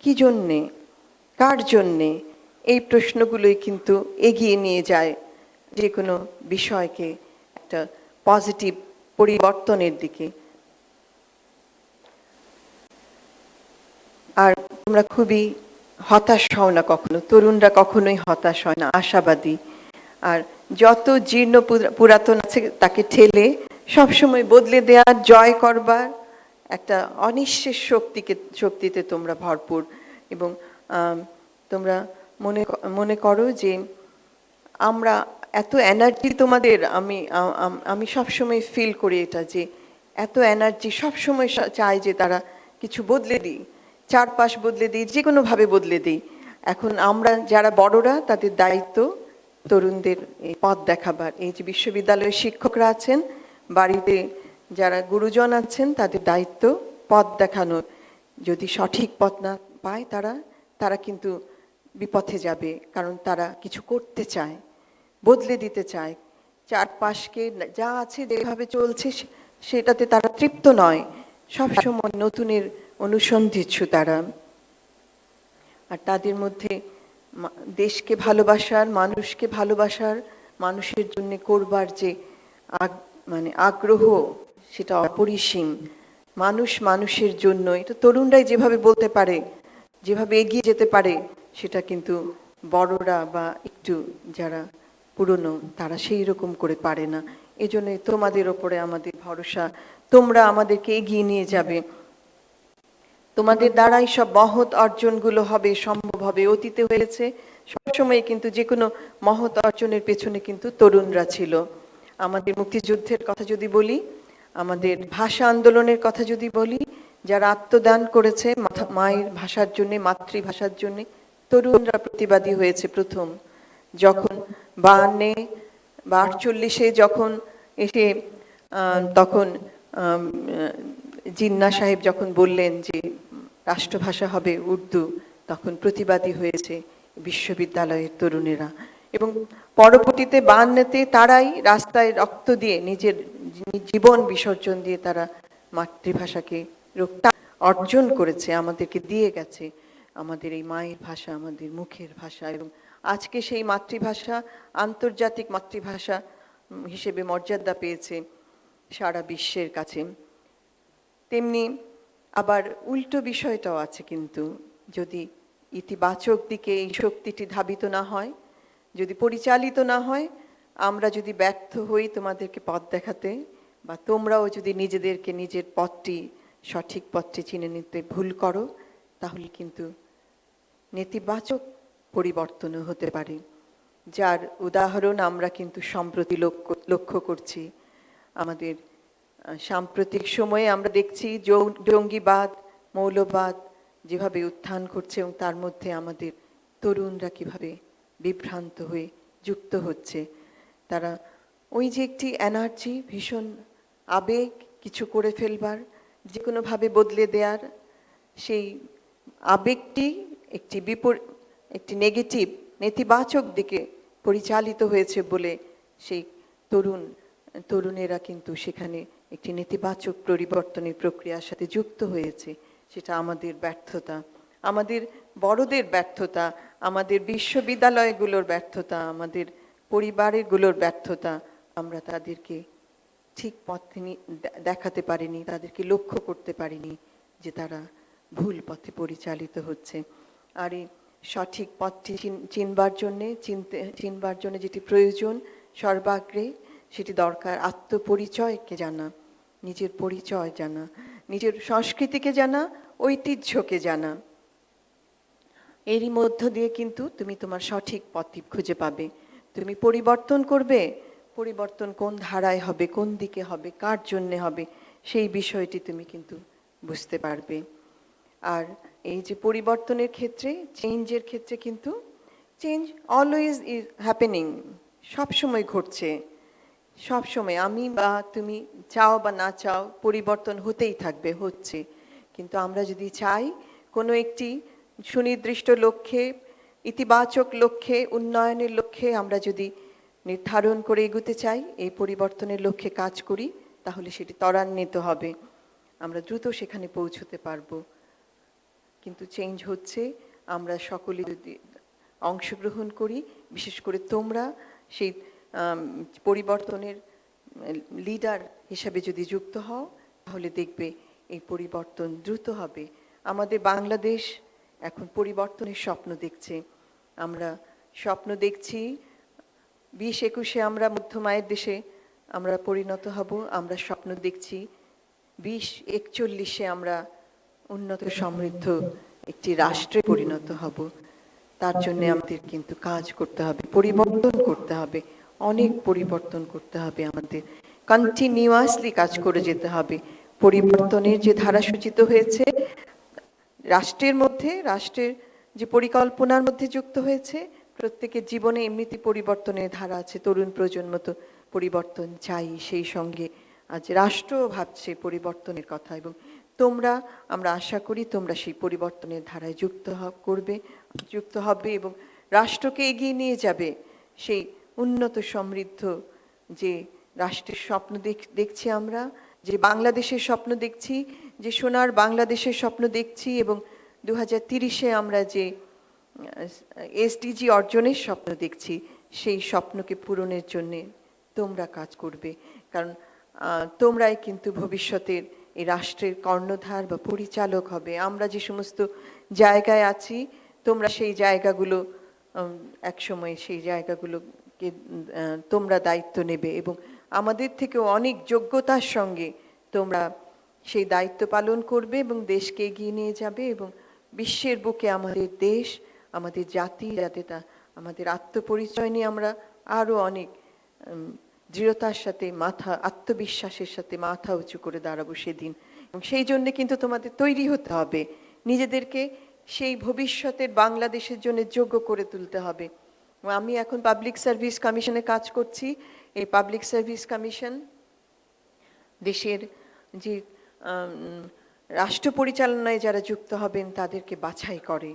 কি জন্যে, কার জন্যে? এই প্রশ্নগুলোই কিন্তু এগিয়ে নিয়ে যায় যে কোনো বিষয়কে একটা পজিটিভ পরিবর্তনের দিকে। আর তোমরা খুবই হতাশ হও না কখনো, তরুণরা কখনোই হতাশ হয় না, আশাবাদী। আর যত জীর্ণ পুরাতন আছে তাকে ঠেলে সবসময় বদলে দেওয়ার, জয় করবার একটা অনিঃশেষ শক্তিতে তোমরা ভরপুর। এবং তোমরা মনে করো যে আমরা এত এনার্জি তোমাদের, আমি সবসময় ফিল করি এটা, যে এত এনার্জি সবসময় চাই যে তারা কিছু বদলে দিই, চারপাশ বদলে দিই, যে কোনোভাবে বদলে দিই। এখন আমরা যারা বড়রা তাদের দায়িত্ব তরুণদের এই পথ দেখাবার। এই যে বিশ্ববিদ্যালয়ের শিক্ষকরা আছেন, বাড়িতে যারা গুরুজন আছেন, তাদের দায়িত্ব পথ দেখানোর। যদি সঠিক পথ না পায় তারা কিন্তু বিপথে যাবে, কারণ তারা কিছু করতে চায়, বদলে দিতে চায়। চারপাশকে যা আছে যেভাবে চলছে সেটাতে তারা তৃপ্ত নয়, সবসময় নতুনের অনুসন্ধিৎসু তারা। আর তাদের মধ্যে দেশকে ভালোবাসার, মানুষকে ভালোবাসার, মানুষের জন্য করবার যে আগ্রহ, সেটা অপরিসীম। মানুষের জন্য, এটা তরুণরাই যেভাবে বলতে পারে, যেভাবে এগিয়ে যেতে পারে, সেটা কিন্তু বড়রা বা একটু যারা পুরনো তারা সেই রকম করে পারে না। এজন্যই তোমাদের ওপরে আমাদের ভরসা, তোমরা আমাদেরকে এগিয়ে নিয়ে যাবে। তোমাদের দ্বারাই সব মহৎ অর্জনগুলো হবে, সম্ভব হবে। অতীতে হয়েছে, সবসময় কিন্তু যে কোনো মহৎ অর্জনের পেছনে কিন্তু তরুণরা ছিল। আমাদের মুক্তিযুদ্ধের কথা যদি বলি, আমাদের ভাষা আন্দোলনের কথা যদি বলি, যারা আত্মদান করেছে মায়ের ভাষার জন্য, মাতৃভাষার জন্য, তরুণরা প্রতিবাদী হয়েছে প্রথম। যখন 52 বা 48 যখন এসে তখন জিন্না সাহেব যখন বললেন যে রাষ্ট্রভাষা হবে উর্দু, তখন প্রতিবাদী হয়েছে বিশ্ববিদ্যালয়ের তরুণেরা। এবং পরবর্তীতে 52-তে তারাই রাস্তায় রক্ত দিয়ে, নিজের জীবন বিসর্জন দিয়ে তারা মাতৃভাষাকে রক্ষা অর্জন করেছে, আমাদেরকে দিয়ে গেছে আমাদের এই মায়ের ভাষা, আমাদের মুখের ভাষা। এবং আজকে সেই মাতৃভাষা আন্তর্জাতিক মাতৃভাষা হিসেবে মর্যাদা পেয়েছে সারা বিশ্বের কাছে। তেমনি আবার উল্টো বিষয়টাও আছে, কিন্তু যদি ইতিবাচক দিকে এই শক্তিটি ধাবিত না হয়, যদি পরিচালিত না হয়, আমরা যদি ব্যর্থ হই তোমাদেরকে পথ দেখাতে, বা তোমরাও যদি নিজেদেরকে নিজের পথটি, সঠিক পথটি চিনে নিতে ভুল করো, তাহলে কিন্তু নেতিবাচক পরিবর্তনও হতে পারে। যার উদাহরণ আমরা কিন্তু সম্প্রতি লক্ষ্য করছি। আমাদের সাম্প্রতিক সময়ে আমরা দেখছি জঙ্গিবাদ, মৌলবাদ যেভাবে উত্থান করছে, এবং তার মধ্যে আমাদের তরুণরা কিভাবে বিভ্রান্ত হয়ে যুক্ত হচ্ছে। তারা ওই যে একটি এনার্জি, ভীষণ আবেগ, কিছু করে ফেলবার, যে কোনোভাবে বদলে দেওয়ার, সেই আবেগটি একটি নেগেটিভ, নেতিবাচক দিকে পরিচালিত হয়েছে বলে সেই তরুণেরা কিন্তু সেখানে একটি নেতিবাচক পরিবর্তনের প্রক্রিয়ার সাথে যুক্ত হয়েছে। সেটা আমাদের ব্যর্থতা, আমাদের বড়দের ব্যর্থতা, আমাদের বিশ্ববিদ্যালয়গুলোর ব্যর্থতা, আমাদের পরিবারগুলোর ব্যর্থতা। আমরা তাদেরকে ঠিক পথে দেখাতে পারিনি, তাদেরকে লক্ষ্য করতে পারিনি যে তারা ভুল পথে পরিচালিত হচ্ছে। আর এই সঠিক পথটি চিনবার জন্য যেটি প্রয়োজন সর্বাগ্রে, সেটি দরকার আত্মপরিচয়কে জানা, নিজের পরিচয় জানা, নিজের সংস্কৃতিকে জানা, ঐতিহ্যকে জানা। এরই মধ্য দিয়ে কিন্তু তুমি তোমার সঠিক পথটি খুঁজে পাবে। তুমি পরিবর্তন করবে, পরিবর্তন কোন ধারায় হবে, কোন দিকে হবে, কার জন্যে হবে, সেই বিষয়টি তুমি কিন্তু বুঝতে পারবে। আর এই যে পরিবর্তনের ক্ষেত্রে, চেঞ্জের ক্ষেত্রে কিন্তু চেঞ্জ অলওয়েজ ইজ হ্যাপেনিং, সবসময় ঘটছে, সবসময় আমি বা তুমি চাও বা না চাও পরিবর্তন হতেই থাকবে, হচ্ছে। কিন্তু আমরা যদি চাই কোনো একটি সুনির্দিষ্ট লক্ষ্যে, ইতিবাচক লক্ষ্যে, উন্নয়নের লক্ষ্যে আমরা যদি নির্ধারণ করে এগোতে চাই, এই পরিবর্তনের লক্ষ্যে কাজ করি, তাহলে সেটি ত্বরান্বিত হবে, আমরা দ্রুত সেখানে পৌঁছতে পারবো। কিন্তু চেঞ্জ হচ্ছে, আমরা সকলে যদি অংশগ্রহণ করি, বিশেষ করে তোমরা সেই পরিবর্তনের লিডার হিসাবে যদি যুক্ত হও, তাহলে দেখবে এই পরিবর্তন দ্রুত হবে। আমাদের বাংলাদেশ এখন পরিবর্তনের স্বপ্ন দেখছে। আমরা স্বপ্ন দেখছি 2021-এ আমরা মধ্যমায়ের দেশে আমরা পরিণত হব। আমরা স্বপ্ন দেখছি 2041-এ আমরা উন্নত সমৃদ্ধ একটি রাষ্ট্রে পরিণত হব। তার জন্য আমাদের কিন্তু কাজ করতে হবে, পরিবর্তন করতে হবে, অনেক পরিবর্তন করতে হবে। আমাদের কন্টিনিউয়াসলি কাজ করে যেতে হবে। পরিবর্তনের যে ধারা সূচিত হয়েছে রাষ্ট্রের মধ্যে, রাষ্ট্রের যে পরিকল্পনার মধ্যে যুক্ত হয়েছে, প্রত্যেকের জীবনে এমনিতে পরিবর্তনের ধারা আছে। তরুণ প্রজন্ম তো পরিবর্তন চাই, সেই সঙ্গে আজ রাষ্ট্র ভাবছে পরিবর্তনের কথা, এবং তোমরা, আমরা আশা করি তোমরা সেই পরিবর্তনের ধারায় যুক্ত হবে এবং রাষ্ট্রকে এগিয়ে নিয়ে যাবে সেই উন্নত সমৃদ্ধ যে রাষ্ট্রের স্বপ্ন দেখছি আমরা, যে বাংলাদেশের স্বপ্ন দেখছি, যে সোনার বাংলাদেশের স্বপ্ন দেখছি, এবং 2030-এ আমরা যে এসডিজি অর্জনের স্বপ্ন দেখছি, সেই স্বপ্নকে পূরণের জন্যে তোমরা কাজ করবে। কারণ তোমরাই কিন্তু ভবিষ্যতের এই রাষ্ট্রের কর্ণধার বা পরিচালক হবে। আমরা যে সমস্ত জায়গায় আছি, তোমরা সেই জায়গাগুলো একসময় সেই জায়গাগুলোকে তোমরা দায়িত্ব নেবে, এবং আমাদের থেকেও অনেক যোগ্যতার সঙ্গে তোমরা সেই দায়িত্ব পালন করবে এবং দেশকে এগিয়ে নিয়ে যাবে। এবং বিশ্বের বুকে আমাদের দেশ, আমাদের জাতি, যাতে আমাদের আত্মপরিচয় নিয়ে আমরা আরও অনেক দৃঢ়তার সাথে আত্মবিশ্বাসের সাথে মাথা উঁচু করে দাঁড়াবো সেদিন। এবং সেই জন্য কিন্তু তোমাদের তৈরি হতে হবে, নিজেদেরকে সেই ভবিষ্যতের বাংলাদেশের জন্য যোগ্য করে তুলতে হবে। আমি এখন পাবলিক সার্ভিস কমিশনে কাজ করছি। এই পাবলিক সার্ভিস কমিশন দেশের যে রাষ্ট্র পরিচালনায় যারা যুক্ত হবেন তাদেরকে বাছাই করে।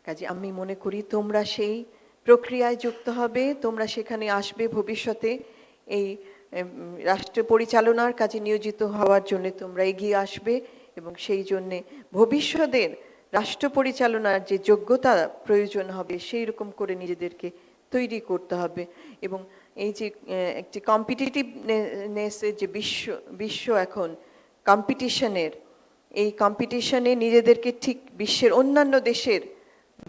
কাজে আমি মনে করি তোমরা সেই প্রক্রিয়ায় যুক্ত হবে, তোমরা সেখানে আসবে ভবিষ্যতে এই রাষ্ট্র পরিচালনার কাজে নিয়োজিত হওয়ার জন্য তোমরা এগিয়ে আসবে, এবং সেই জন্যে ভবিষ্যতের রাষ্ট্র পরিচালনার যে যোগ্যতা প্রয়োজন হবে সেই রকম করে নিজেদেরকে তৈরি করতে হবে। এবং এই যে একটি কম্পিটিটিভনেসের যে বিশ্ব এখন কম্পিটিশনের, এই কম্পিটিশনে নিজেদেরকে ঠিক বিশ্বের অন্যান্য দেশের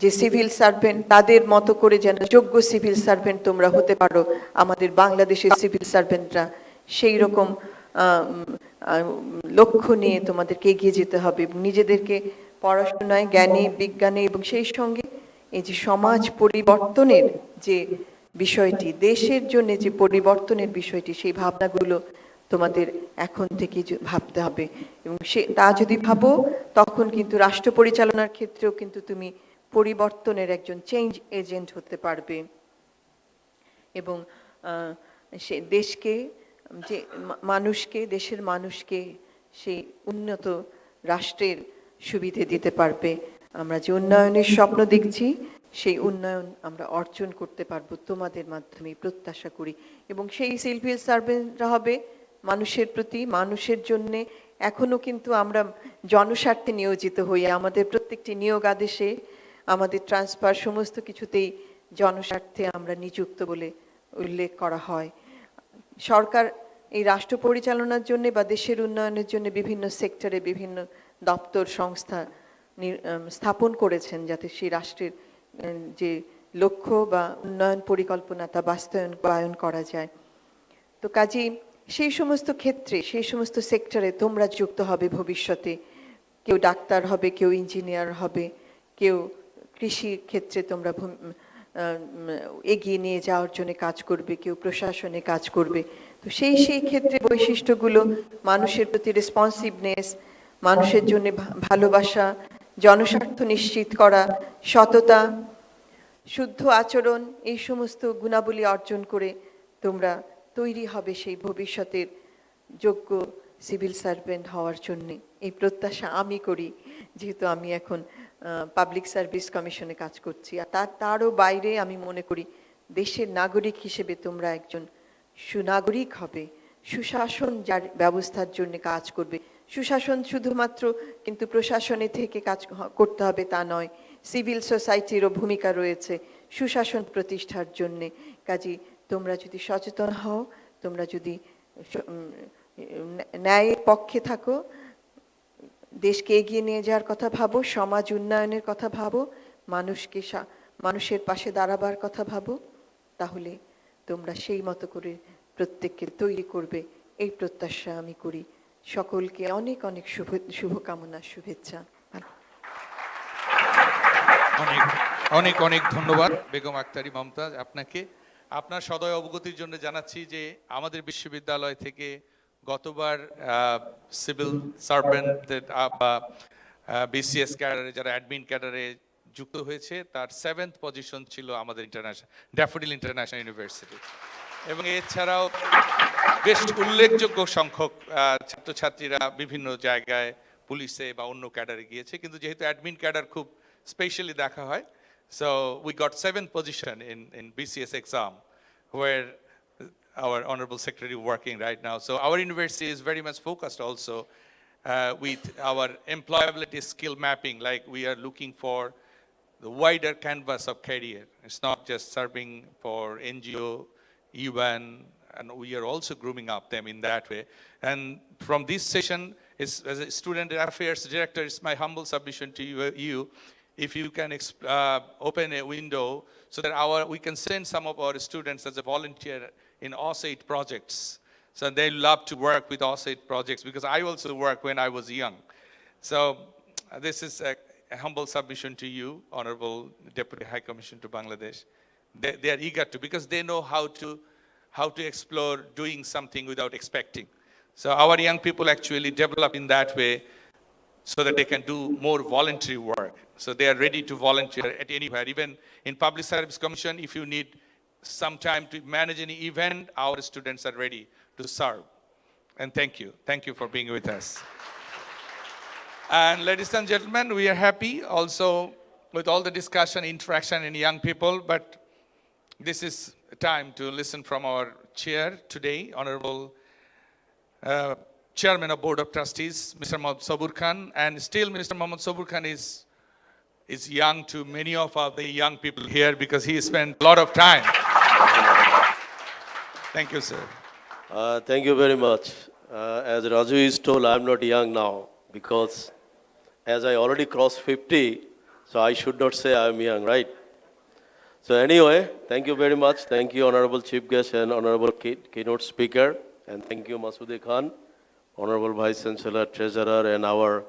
যে সিভিল সার্ভেন্ট তাদের মতো করে যেন যোগ্য সিভিল সার্ভেন্ট তোমরা হতে পারো। আমাদের বাংলাদেশের সিভিল সার্ভেন্টরা সেই রকম লক্ষ্য নিয়ে তোমাদেরকে এগিয়ে যেতে হবে। নিজেদেরকে পড়াশোনায়, জ্ঞানে, বিজ্ঞানে এবং সেই সঙ্গে এই যে সমাজ পরিবর্তনের যে বিষয়টি, দেশের জন্য যে পরিবর্তনের বিষয়টি, সেই ভাবনাগুলো তোমাদের এখন থেকে ভাবতে হবে। এবং তা যদি ভাবো, তখন কিন্তু রাষ্ট্র পরিচালনার ক্ষেত্রেও কিন্তু তুমি পরিবর্তনের একজন চেঞ্জ এজেন্ট হতে পারবে। এবং সে দেশকে যে মানুষকে দেশের মানুষকে সেই উন্নত রাষ্ট্রের সুবিধে দিতে পারবে। আমরা যে উন্নয়নের স্বপ্ন দেখছি সেই উন্নয়ন আমরা অর্জন করতে পারবো তোমাদের মাধ্যমে প্রত্যাশা করি। এবং সেই সিভিল সার্ভেন্টরা হবে মানুষের প্রতি, মানুষের জন্যে। এখনো কিন্তু আমরা জনস্বার্থে নিয়োজিত হই, আমাদের প্রত্যেকটি নিয়োগ আদেশে আমাদের ট্রান্সফার সমস্ত কিছুতেই জনস্বার্থে আমরা নিযুক্ত বলে উল্লেখ করা হয়। সরকার এই রাষ্ট্র পরিচালনার জন্য বা দেশের উন্নয়নের জন্য বিভিন্ন সেক্টরে বিভিন্ন দপ্তর সংস্থা স্থাপন করেছেন, যাতে সেই রাষ্ট্রের যে লক্ষ্য বা উন্নয়ন পরিকল্পনা তা বাস্তবায়ন করা যায়। তো কাজেই সেই সমস্ত ক্ষেত্রে, সেই সমস্ত সেক্টরে তোমরা যুক্ত হবে ভবিষ্যতে। কেউ ডাক্তার হবে, কেউ ইঞ্জিনিয়ার হবে, কেউ কৃষি ক্ষেত্রে তোমরা এগিয়ে নিয়ে যাওয়ার জন্য কাজ করবে, কেউ প্রশাসনে কাজ করবে। তো সেই ক্ষেত্রে বৈশিষ্ট্যগুলো মানুষের প্রতি রেসপন্সিভনেস, মানুষের জন্য ভালোবাসা, জনস্বার্থ নিশ্চিত করা, সততা, শুদ্ধ আচরণ, এই সমস্ত গুণাবলী অর্জন করে তোমরা তৈরি হবে সেই ভবিষ্যতের যোগ্য সিভিল সার্ভেন্ট হওয়ার জন্যে। এই প্রত্যাশা আমি করি, যেহেতু আমি এখন পাবলিক সার্ভিস কমিশনে কাজ করছি। আর তারও বাইরে আমি মনে করি দেশের নাগরিক হিসেবে তোমরা একজন সুনাগরিক হবে, সুশাসন যার ব্যবস্থার জন্য কাজ করবে। সুশাসন শুধুমাত্র কিন্তু প্রশাসনে থেকে কাজ করতে হবে তা নয়, সিভিল সোসাইটিরও ভূমিকা রয়েছে সুশাসন প্রতিষ্ঠার জন্যে। কাজেই তোমরা যদি সচেতন হও, তোমরা যদি ন্যায়ের পক্ষে থাকো, দেশকে এগিয়ে নিয়ে যাওয়ার কথা ভাবো, সমাজ উন্নয়নের কথা ভাবো, মানুষের পাশে দাঁড়াবার কথা ভাবো, তাহলে তোমরা সেই মতো করে প্রত্যেককে তৈরি করবে, এই প্রত্যাশা আমি করি। সকলকে অনেক অনেক শুভকামনা, শুভেচ্ছা। অনেক অনেক অনেক ধন্যবাদ বেগম আক্তারি মমতাজ আপনাকে। আপনার সদয় অবগতির জন্য জানাচ্ছি যে আমাদের বিশ্ববিদ্যালয় থেকে গতবার সিভিল সার্ভেন্টদের বা বিসিএস ক্যাডারে যারা অ্যাডমিন ক্যাডারে যুক্ত হয়েছে তার 7th পজিশন ছিল আমাদের ড্যাফোডিল ইন্টারন্যাশনাল ইউনিভার্সিটি। এবং এছাড়াও বেশ উল্লেখযোগ্য সংখ্যক ছাত্রছাত্রীরা বিভিন্ন জায়গায় পুলিশে বা অন্য ক্যাডারে গিয়েছে, কিন্তু যেহেতু অ্যাডমিন ক্যাডার খুব স্পেশালি দেখা হয়, so we got 7th position in BCS exam, where our Honorable Secretary working right now. So our university is very much focused also with our employability skill mapping, like we are looking for the wider canvas of career. It's not just serving for NGO, UN, and we are also grooming up them in that way. And from this session, as a student affairs director, it's my humble submission to you if you can open a window so that we can send some of our students as a volunteer in OSAID projects. So they love to work with OSAID projects, because I also worked when I was young. So this is a humble submission to you, Honorable Deputy High Commission to Bangladesh. They are eager to, because they know how to explore doing something without expecting. So our young people actually develop in that way, so that they can do more voluntary work. So they are ready to volunteer at anywhere. Even in Public Service Commission, if you need some time to manage any event, our students are ready to serve. And thank you. Thank you for being with us. And ladies and gentlemen, we are happy also with all the discussion, interaction in young people, but this is a time to listen from our chair today, Honorable Chairman of Board of Trustees, Mr. Mohammad Sabur Khan. And still Mr. Mohammad Sabur Khan is young to many of the young people here, because he spent a lot of time. Thank you, sir. Thank you very much. As Raju is told, I'm not young now, because as I already crossed 50, so I should not say I'm young, right? So anyway, thank you very much. Thank you, Honorable Chief Guest and Honorable Keynote Speaker. And thank you, Masude Khan, Honorable Vice Chancellor, Treasurer, and our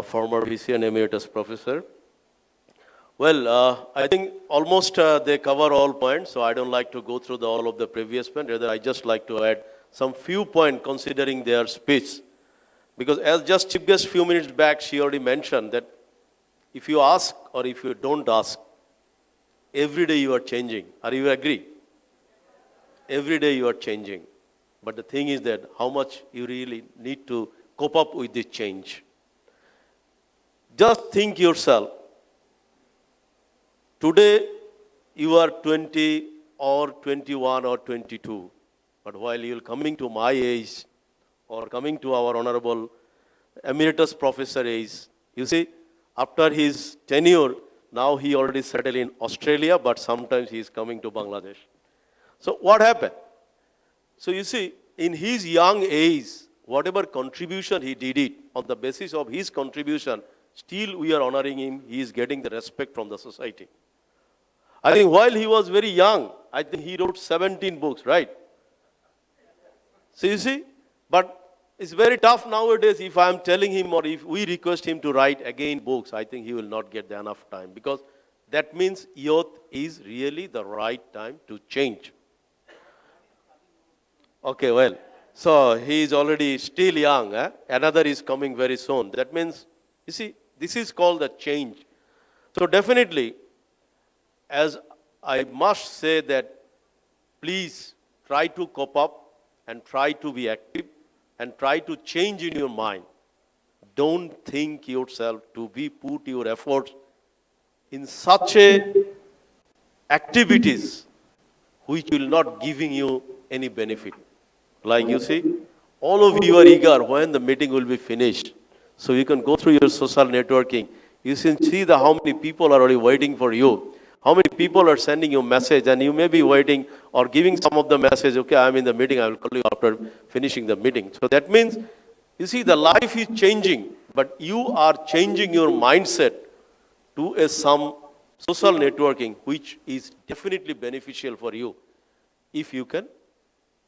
former VC and Emeritus Professor. Well, I think almost they cover all points, so I don't like to go through all of the previous points. Rather, I just like to add some few points considering their speech. Because as just Chief Guest few minutes back, she already mentioned that if you ask or if you don't ask, every day you are changing. Are you agree? every day you are changing. But the thing is that how much you really need to cope up with this change. Just think yourself. Today you are 20 or 21 or 22. But while you're coming to my age or coming to our honorable emeritus professor age, you see, after his tenure, now he already settled in Australia, but sometimes he is coming to Bangladesh. So what happened? So you see, in his young age, whatever contribution he did it, on the basis of his contribution, still we are honoring him, he is getting the respect from the society. I think while he was very young, I think he wrote 17 books, right? So you see, but it's very tough nowadays if I am telling him or if we request him to write again books, I think he will not get enough time because that means youth is really the right time to change. Okay, well, so he is already still young. Another is coming very soon. That means, you see, this is called the change. So definitely, as I must say that please try to cope up and try to be active and try to change in your mind. Don't think yourself to be put your efforts in such a activities which will not giving you any benefit. Like you see, all of you are eager when the meeting will be finished. So you can go through your social networking. You can see how many people are already waiting for you. How many people are sending you message and you may be waiting or giving some of the message, okay, I'm in the meeting, I will call you after finishing the meeting. So that means, you see, the life is changing, but you are changing your mindset to some social networking, which is definitely beneficial for you if you can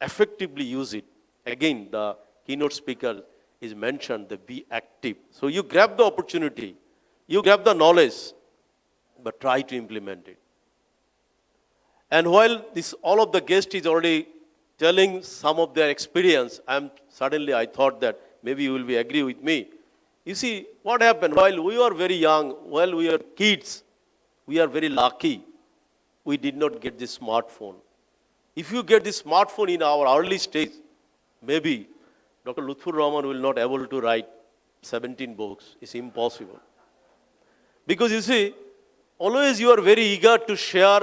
effectively use it. Again, the keynote speaker is mentioned, the be active. So you grab the opportunity, you grab the knowledge, but try to implement it. And while all of the guests is already telling some of their experience, suddenly I thought that maybe you will be agree with me. You see, what happened? While we were very young, while we were kids, we are very lucky. We did not get this smartphone. If you get this smartphone in our early stage, maybe Dr. Lutfur Rahman will not able to write 17 books. It's impossible. Because you see, always you are very eager to share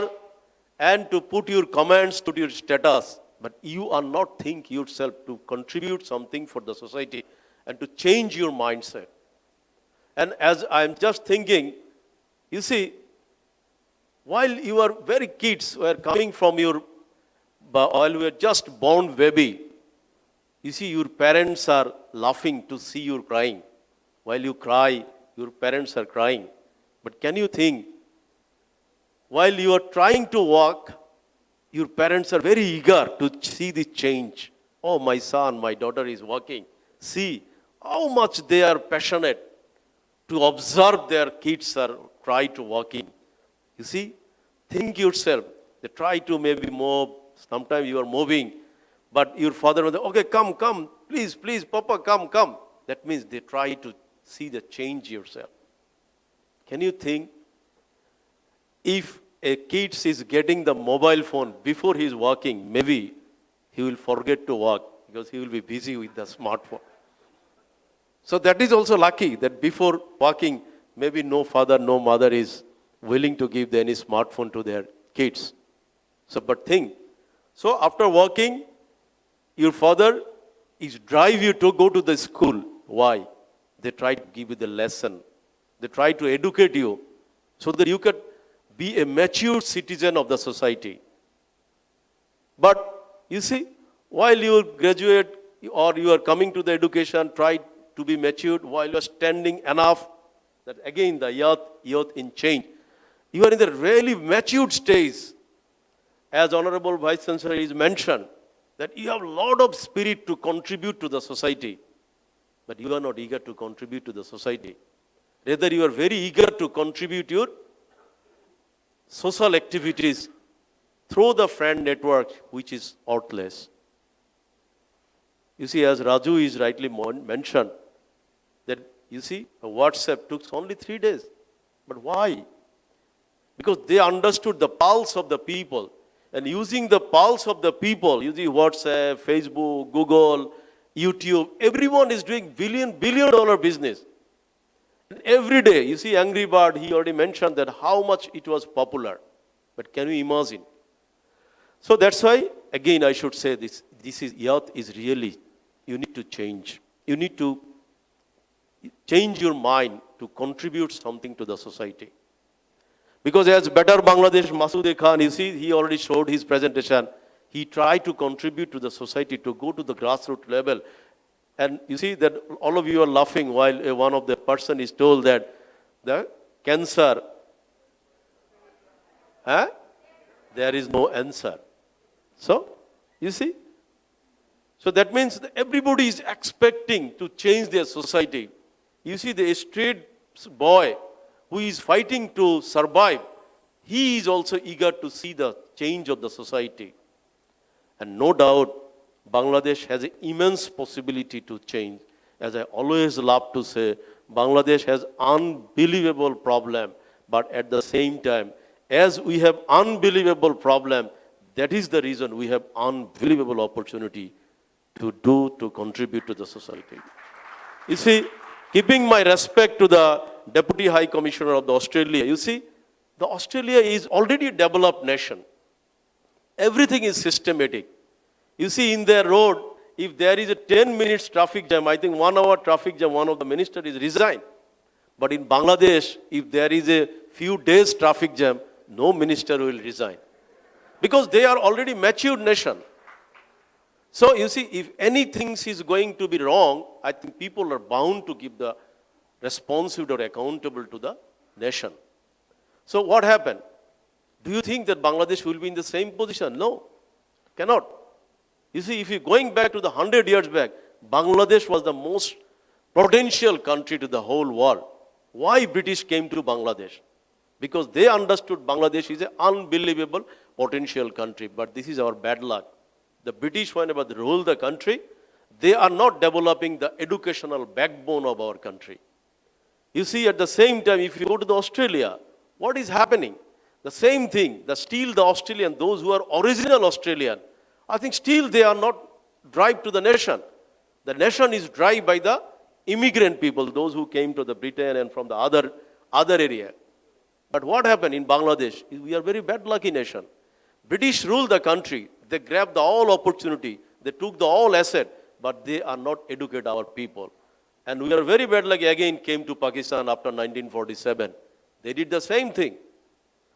and to put your comments to your status, but you are not think yourself to contribute something for the society and to change your mindset. And as I'm just thinking, you see, while you are very kids were coming from while we are just born baby, you see your parents are laughing to see you crying. While you cry, your parents are crying. But can you think, while you are trying to walk, your parents are very eager to see the change. Oh, my son, my daughter is walking. See how much they are passionate to observe their kids are try to walking. You see, think yourself. They try to maybe move. Sometimes you are moving, but your father will say, okay, come, please, Papa, come. That means they try to see the change yourself. Can you think, if a kid is getting the mobile phone before he is walking, maybe he will forget to walk because he will be busy with the smartphone. So that is also lucky that before walking, maybe no father, no mother is willing to give any smartphone to their kids. So, but think, so after walking, your father is drive you to go to the school. Why? They try to give you the lesson. They try to educate you so that you can be a mature citizen of the society. But you see, while you graduate or you are coming to the education, try to be matured, while you are standing enough, that again the youth in change. You are in the really matured stage. As Honorable Vice Chancellor is mentioned, that you have a lot of spirit to contribute to the society, but you are not eager to contribute to the society. Rather, you are very eager to contribute your social activities through the friend network, which is worthless. You see, as Raju is rightly mentioned, that you see, WhatsApp took only 3 days. But why? Because they understood the pulse of the people. and using the pulse of the people, using WhatsApp, Facebook, Google, YouTube, everyone is doing billion dollar business. And every day, you see Angry Bird, he already mentioned that how much it was popular. But can you imagine? So that's why, again, I should say this is youth is really, you need to change. You need to change your mind to contribute something to the society. Because as Better Bangladesh, Masood Khan, you see, he already showed his presentation. He tried to contribute to the society, to go to the grassroots level. And you see that all of you are laughing while one of the person is told that the cancer, there is no answer. So, you see? So that means that everybody is expecting to change their society. You see the street boy who is fighting to survive, he is also eager to see the change of the society. And no doubt, Bangladesh has an immense possibility to change. As I always love to say, Bangladesh has unbelievable problem, but at the same time, as we have unbelievable problem, that is the reason we have unbelievable opportunity to contribute to the society. You see, keeping my respect to the Deputy High Commissioner of Australia, you see, the Australia is already a developed nation. Everything is systematic. You see, in their road, if there is a 10 minutes traffic jam, I think 1 hour traffic jam, one of the ministers is resigned. But in Bangladesh, if there is a few days traffic jam, no minister will resign. Because they are already matured nation. So you see, if anything is going to be wrong, I think people are bound to give the responsible or accountable to the nation. So what happened? Do you think that Bangladesh will be in the same position? No, cannot. You see, if you're going back to the 100 years back, Bangladesh was the most potential country to the whole world. Why British came to Bangladesh? Because they understood Bangladesh is an unbelievable potential country. But this is our bad luck. The British, whenever they rule the country, they are not developing the educational backbone of our country. You see, at the same time, if you go to the Australia, what is happening? The same thing, still the Australian, those who are original Australian, I think still they are not drive to the nation. The nation is drive by the immigrant people, those who came to the Britain and from the other area. But what happened in Bangladesh? We are very bad lucky nation. British ruled the country. They grabbed the all opportunity. They took the all asset, but they are not educate our people. And we are very bad lucky again came to Pakistan after 1947. They did the same thing.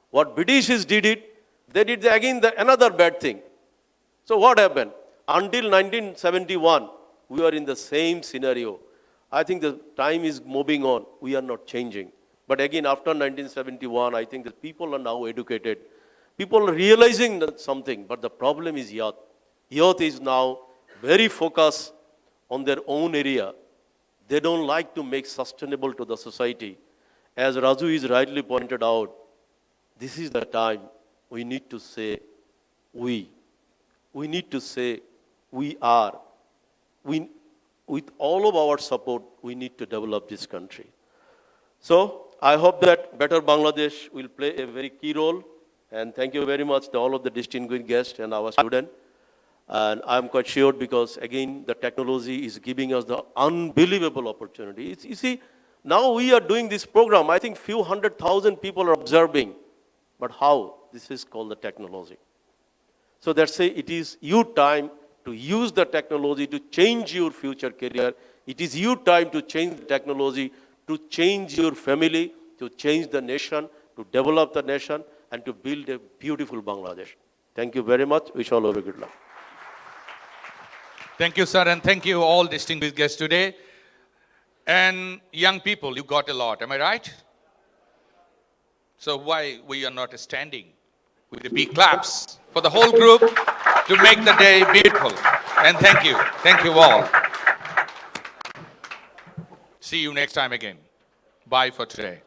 What Britishes did it, they did again another bad thing. So what happened? Until 1971, we were in the same scenario. I think the time is moving on. We are not changing. But again, after 1971, I think that people are now educated. People are realizing something, but the problem is youth. Youth is now very focused on their own area. They don't like to make sustainable to the society. As Raju is rightly pointed out, this is the time we need to say we. We need to say we are. With all of our support, we need to develop this country. So I hope that Better Bangladesh will play a very key role. And thank you very much to all of the distinguished guests and our students. And I'm quite sure because, again, the technology is giving us the unbelievable opportunity. You see, now we are doing this program. I think few 100,000 people are observing. But how? This is called the technology. So that's why it is your time to use the technology to change your future career. It is your time to change the technology, to change your family, to change the nation, to develop the nation, and to build a beautiful Bangladesh. Thank you very much. Wish all of you good luck. Thank you, sir, and thank you all distinguished guests today. And young people, you got a lot, am I right? So why we are not standing with the big claps for the whole group to make the day beautiful. And thank you all. See you next time again. Bye for today.